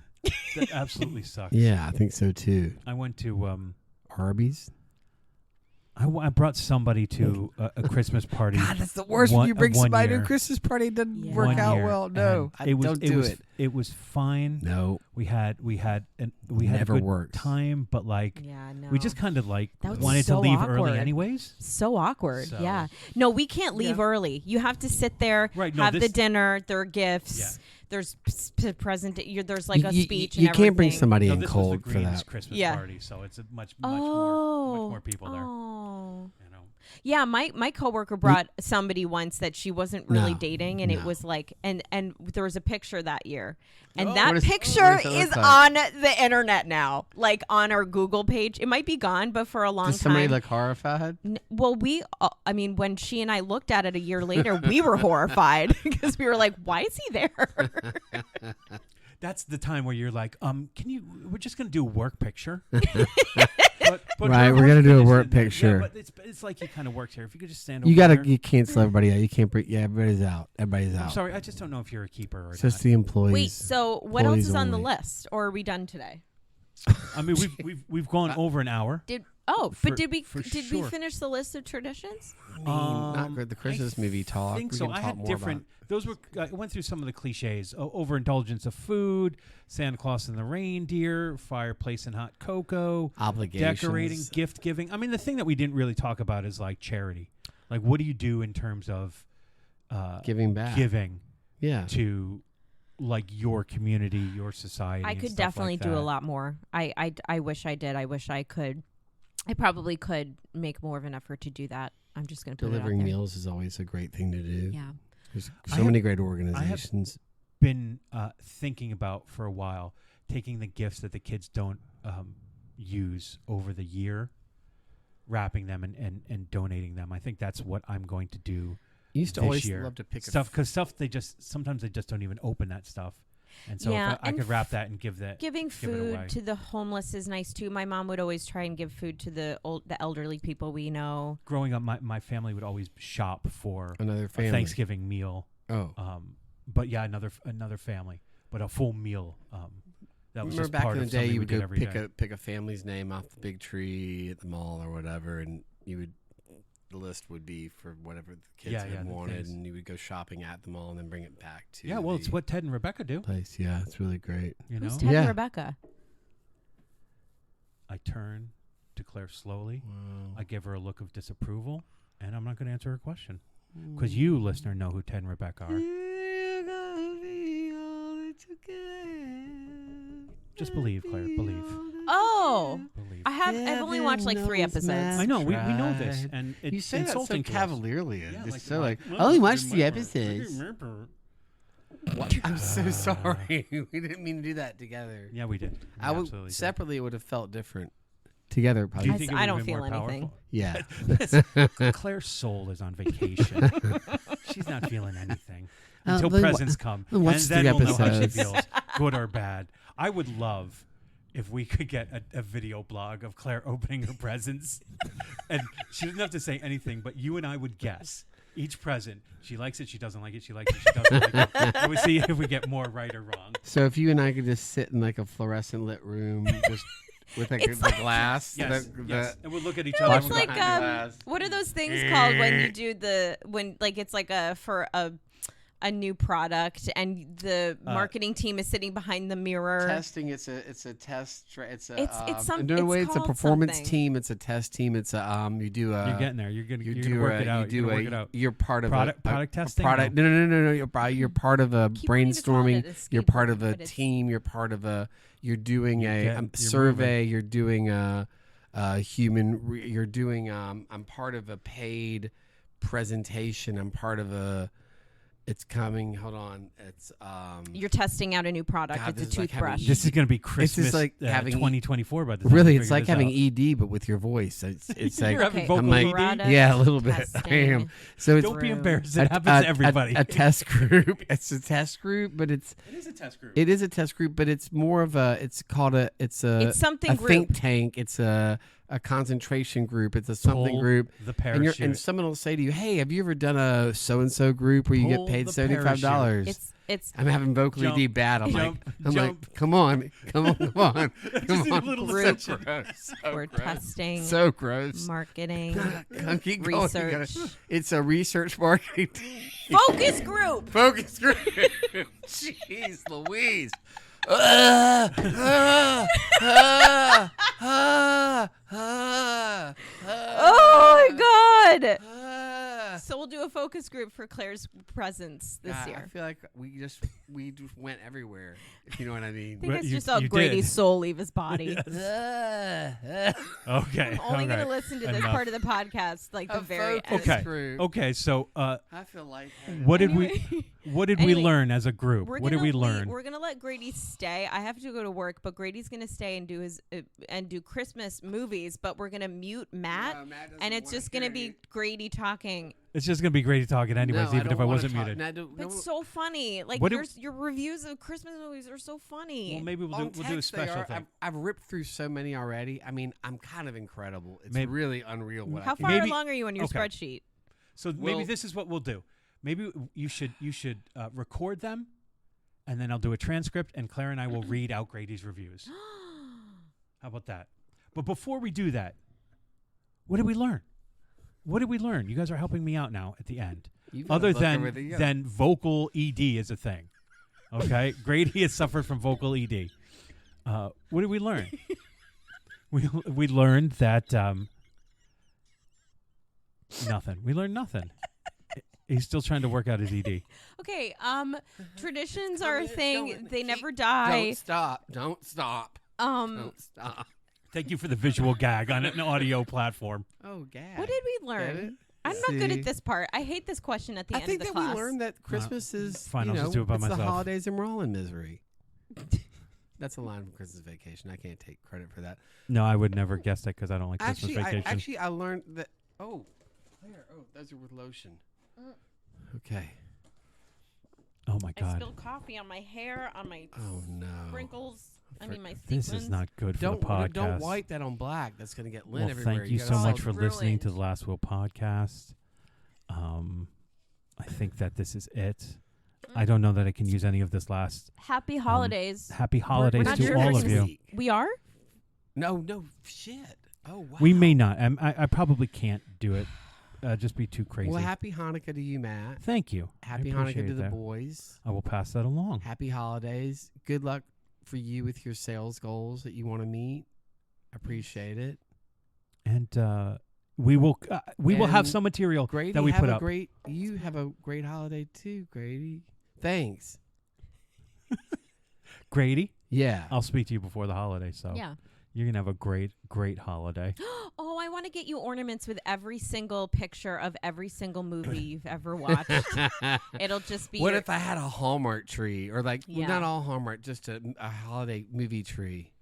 That absolutely sucks.
Yeah, I think so too.
I went to
Arby's.
I brought somebody to a Christmas party.
God, that's the worst
one-
when you bring
one
somebody to a
year.
Christmas party. It doesn't
Yeah.
work
One
out
year,
well. No,
and
don't do it.
It was fine.
No,
We had
Never
a good
works.
time, but like
Yeah, no.
we just kind of like
That was
wanted
so
to leave early
awkward.
anyways.
So awkward.
So-
Yeah. No, we can't leave
Yeah.
early. You have to sit there,
Right, no,
have the
this-
dinner, there are gifts.
Yeah.
There's there's like a speech
You
and
can't bring
everything.
somebody
No,
in
this
cold
was the
for
Greens
that.
Christmas
Yeah.
party, so it's a much
Oh.
more people there.
Oh.
You know,
Yeah, my coworker brought somebody once that she wasn't really
No,
dating, and it
no.
was like, and there was a picture that year, and
Oh.
that
What is-
picture
what does it
is
look like?
on the internet now, like on our Google page. It might be gone, but for a long
Does somebody
time.
look horrified?
Well, I mean, when she and I looked at it a year later, we were horrified because we were like, "Why is he there?"
that's the time where you're like, we're just gonna do a work picture. But
Right,
her
we're gonna do a
finish
work
in there.
picture.
Yeah, but it's like he kind of works here. If you could just stand
You
over
gotta
there.
you cancel everybody out. You can't bring. Yeah, everybody's out. Everybody's
I'm
out.
sorry, I just don't know if you're a keeper or
It's just
not.
the employees.
Wait, so what else
Employees
is on the
only.
list, or are we done today?
I mean, we've gone over an hour.
But did we
for
we
sure.
finish the list of traditions?
I mean, not good. The Christmas movie talk.
I think
we
so.
can
I
talk
had
more
different. Those were. I went through some of the cliches: overindulgence of food, Santa Claus and the reindeer, fireplace and hot cocoa,
about obligations.
decorating, gift giving. I mean, the thing that we didn't really talk about is like charity. Like, what do you do in terms of
Giving back.
giving
Yeah.
to like your community, your society?
I
and
could
stuff
definitely
like
do a
that?
lot more. I wish I did. I wish I could. I probably could make more of an effort to do that. I'm just going to put
Delivering
it out there.
meals is always a great thing to do.
Yeah.
There's
I
so
have-
many great organizations.
Been thinking about for a while taking the gifts that the kids don't use over the year, wrapping them and donating them. I think that's what I'm going to do
You used to
this
always
year.
love to pick
stuff because sometimes they just don't even open that stuff, and so
Yeah,
if I
and
could wrap that and give that.
Giving
give it
food
away.
to the homeless is nice too. My mom would always try and give food to the elderly people we know.
Growing up, my family would always shop for
another
a
family.
Thanksgiving meal
Oh,
but yeah, another family, but a full meal. That was
Remember
just
back
part
in the
of
day,
something
you
we
would
did
go
every day.
pick a family's name off the big tree at the mall or whatever, and the list would be for whatever the kids
Yeah,
had
the
wanted,
things.
and you would go shopping at the mall and then bring it back to
Yeah, well,
the
it's what Ted and Rebecca do.
place. Yeah, it's really great.
You know,
Who's Ted
Yeah.
and Rebecca?
I turn to Claire slowly.
Wow.
I give her a look of disapproval, and I'm not going to answer her question because you, listener, know who Ted and Rebecca are. Just believe, Claire. Believe.
Oh,
Believe.
I've only watched like 3 episodes.
I know we know this, and it's
You say that so
insulting to us.
cavalierly.
Yeah,
It's
like-
so
like,
like,
well,
I only watched
it's
3
my-
episodes. What? I'm so sorry. We didn't mean to do that together.
Yeah, we did. We
I would
absolutely did.
separately. It would have felt different. Together,
Do
probably.
you
I
think
s-
it
I
would
don't
have been
feel
more
anything.
powerful?
Yeah.
Claire's soul is on vacation. She's not feeling anything until
then
presents come,
then
and
watch
then
3
we'll know how she
episodes.
feels, good or bad. I would love if we could get a video blog of Claire opening her presents, and she doesn't have to say anything, but you and I would guess each present. She likes it, she doesn't like it, she likes it, she doesn't like it. And we see if we get more right or wrong.
So if you and I could just sit in like a fluorescent lit room, just with like
It's
the
like-
glass.
Yes,
the-
yes. And we'll look at each
No,
other.
it's
and we'll
like
go,
glass.
what are those things called when you do it's like for a new product and the marketing team is sitting behind the mirror.
Testing. It's a test. It's a.
It's some-
No
it's
way. It's a
called
performance
something.
team. It's a test team. It's a. You do a.
you're getting there. You're gonna,
You
you're
do
gonna work it out.
You
You're
do
gonna work it
a.
out.
You're part of
Product
a
testing?
product. No. You're part of a
Keep wanting to call it
brainstorming.
an
You're
escape
part
room,
of a
but it's-
team. You're part of a. You're doing
You're
a
moving.
survey. You're doing a human. You're doing. I'm part of a paid presentation. I'm part of a. It's coming. Hold on. It's
You're testing out a new product.
God,
it's
this
a
is like having
toothbrush.
This is going to be Christmas
like having
2024 by the time
really.
we
It's
figure
like
this
having
out.
ED, but with your voice. It's like
You're having
Okay,
vocal
I'm like-
ED?
product
yeah, a little bit. I
testing.
am. So it's
Don't be
Rude.
embarrassed. It happens to everybody.
A test group. It's a test group, but
it is a test group.
it is a test group, but it's more of a. It's called a. It's
something
a
group.
think tank. It's a concentration group. It's a something
Pull
group.
the
And,
parachute.
and someone will say to you, "Hey, have you ever done a so and so group where you
Pull
get paid
the
$75?"
It's
I'm having vocally
Jump,
D bad. I'm
jump,
like,
jump.
come on, come on.
Just
Come
need a
on.
little
So
section.
gross. So
we're
gross.
testing
So gross.
marketing
Keep going. You gotta-
research
It's a research marketing
focus group.
focus group. Jeez Louise. Ah, ah, ah, ah, ah,
Oh my god!
ah.
So we'll do a focus group for Claire's presents this
God, I
year.
feel like we just went everywhere. If you know what I mean.
I think
Well,
it's
you-
just all
you
Grady's
did.
soul leave his body.
Okay.
I'm only
all
gonna
right.
listen to this
Enough.
part of the podcast, like the
A
very
focus
end.
Okay.
group.
Okay. So,
I feel lightheaded.
what did
Anyway.
what did
Anyway,
we learn as a group?
We're
What did
gonna
we
lea-
learn?
We're gonna let Grady stay. I have to go to work, but Grady's gonna stay and do his and do Christmas movies. But we're gonna mute Matt,
No, Matt doesn't
and it's
wanna
just gonna
hear
be
you.
Grady talking.
It's just gonna be great talking anyways,
No,
even if I
don't wanna
wasn't
talk.
muted.
No, I don't- no,
It's so funny. Like
What do-
your reviews of Christmas movies are so funny.
Well, maybe we'll
on
do a
text they
special
are.
thing.
I've ripped through so many already. I mean, I'm kind of incredible. It's
Maybe-
really unreal what
How
I can
far
Maybe-
along are you on your
okay.
spreadsheet?
So maybe
Well-
this is what we'll do. Maybe you should record them, and then I'll do a transcript, and Claire and I will read out Grady's reviews. How about that? But before we do that, what did we learn? What did we learn? You guys are helping me out now at the end.
You've got a
Other
book
than
over there, yeah.
than vocal ED is a thing. Okay, Grady has suffered from vocal ED. What did we learn? we learned that nothing. We learned nothing. He's still trying to work out his ED.
Okay, traditions are a
Keep
thing.
going.
They
Keep-
never die.
Don't stop. Don't stop. Don't stop.
Thank you for the visual gag on an audio platform.
Oh, God.
What did we
Get
learn?
it?
I'm not good
See?
at this part. I hate this question at the
I
end
think
of the
that
class.
we learned that Christmas is,
fine,
you
I'll
know,
just do it by
it's the
myself.
holidays and we're all in misery. That's a line from Christmas Vacation. I can't take credit for that.
No, I would never guess that because I don't like Christmas Vacation.
I learned that. Oh, Claire. Oh, those are with lotion. Okay.
Oh my
I
God,
spilled coffee on my hair, on my
Oh no.
sprinkles. I mean, my
this
sequins.
is not good for
Don't
the podcast.
don't wipe that on black. That's gonna get lint
Well,
everywhere.
thank you
gotta
so
Oh,
much
it's
for listening to the
ruined.
Last Will podcast. I think that this is it. I don't know that I can use any of this last.
Happy holidays.
Happy holidays
not
to
sure
all
we're
of
gonna
you.
We are?
No, shit. Oh, wow.
We may not. I probably can't do it. Just be too crazy.
Well, happy Hanukkah to you, Matt.
Thank you.
Happy
I
Hanukkah
appreciate
to the
that.
boys.
I will pass that along.
Happy holidays. Good luck for you with your sales goals that you want to meet. Appreciate it.
And we will have
And
some material
Grady,
that we
have
put
a
up.
you have a great holiday too, Grady. Thanks.
Grady,
Yeah.
I'll speak to you before the holiday, so
Yeah.
you're gonna have a great holiday.
Oh, I want to get you ornaments with every single picture of every single movie you've ever watched. It'll just be.
What
your-
if I had a Hallmark tree, or like well,
Yeah.
not all Hallmark, just a holiday movie tree?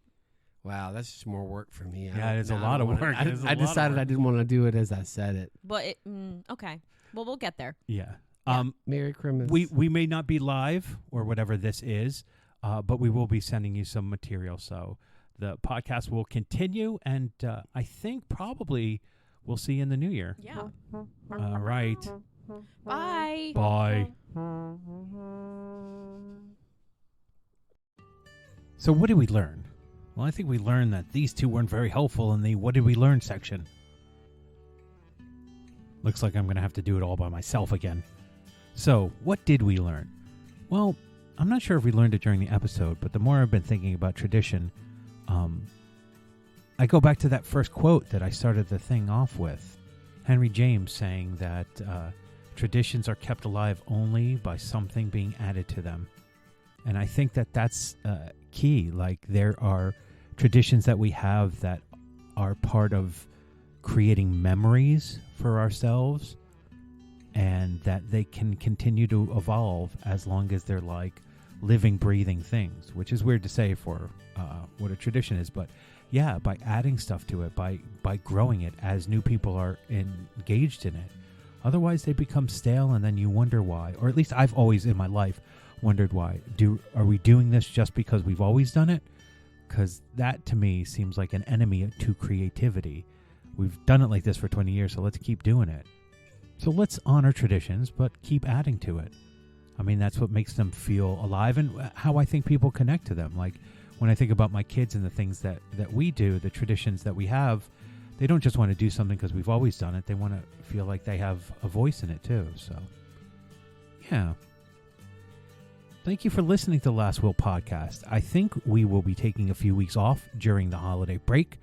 Wow, that's just more work for me.
Yeah, it is a lot of work. It is a
I
lot of
decided
work.
I didn't want to do it as I said it.
But okay. Well, we'll get there.
Yeah.
Yeah.
Merry Christmas.
We may not be live or whatever this is, but we will be sending you some material. So the podcast will continue, and I think probably we'll see you in the new year.
Yeah.
All right.
Bye.
Bye. So what did we learn? Well, I think we learned that these two weren't very helpful in the what did we learn section. Looks like I'm going to have to do it all by myself again. So, what did we learn? Well, I'm not sure if we learned it during the episode, but the more I've been thinking about tradition, I go back to that first quote that I started the thing off with. Henry James saying that traditions are kept alive only by something being added to them. And I think that that's key. Like, there are traditions that we have that are part of creating memories for ourselves, and that they can continue to evolve as long as they're like living, breathing things, which is weird to say for what a tradition is. But yeah, by adding stuff to it, by growing it as new people are engaged in it. Otherwise, they become stale, and then you wonder why. Or at least I've always in my life wondered why. Are we doing this just because we've always done it? Because that, to me, seems like an enemy to creativity. We've done it like this for 20 years, so let's keep doing it. So let's honor traditions, but keep adding to it. I mean, that's what makes them feel alive, and how I think people connect to them. Like, when I think about my kids and the things that we do, the traditions that we have, they don't just want to do something because we've always done it. They want to feel like they have a voice in it, too. So, yeah. Thank you for listening to the Last Will podcast. I think we will be taking a few weeks off during the holiday break.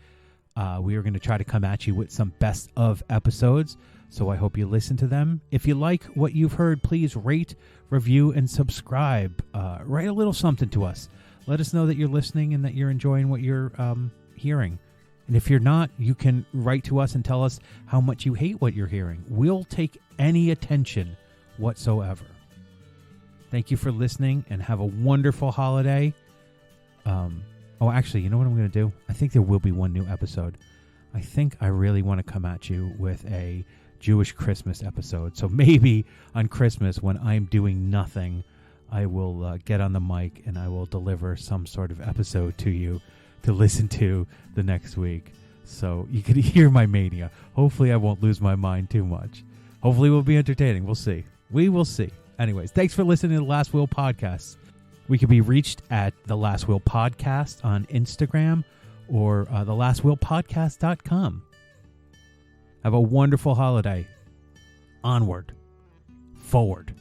We are going to try to come at you with some best of episodes, so I hope you listen to them. If you like what you've heard, please rate, review, and subscribe. Write a little something to us. Let us know that you're listening and that you're enjoying what you're hearing. And if you're not, you can write to us and tell us how much you hate what you're hearing. We'll take any attention whatsoever. Thank you for listening, and have a wonderful holiday. Oh, actually, you know what I'm going to do? I think there will be one new episode. I think I really want to come at you with a Jewish Christmas episode. So maybe on Christmas, when I'm doing nothing, I will get on the mic and I will deliver some sort of episode to you to listen to the next week. So you can hear my mania. Hopefully I won't lose my mind too much. Hopefully it will be entertaining. We'll see. We will see. Anyways, thanks for listening to the Last Will Podcast. We can be reached at The Last Will Podcast on Instagram or thelastwillpodcast.com. Have a wonderful holiday. Onward. Forward.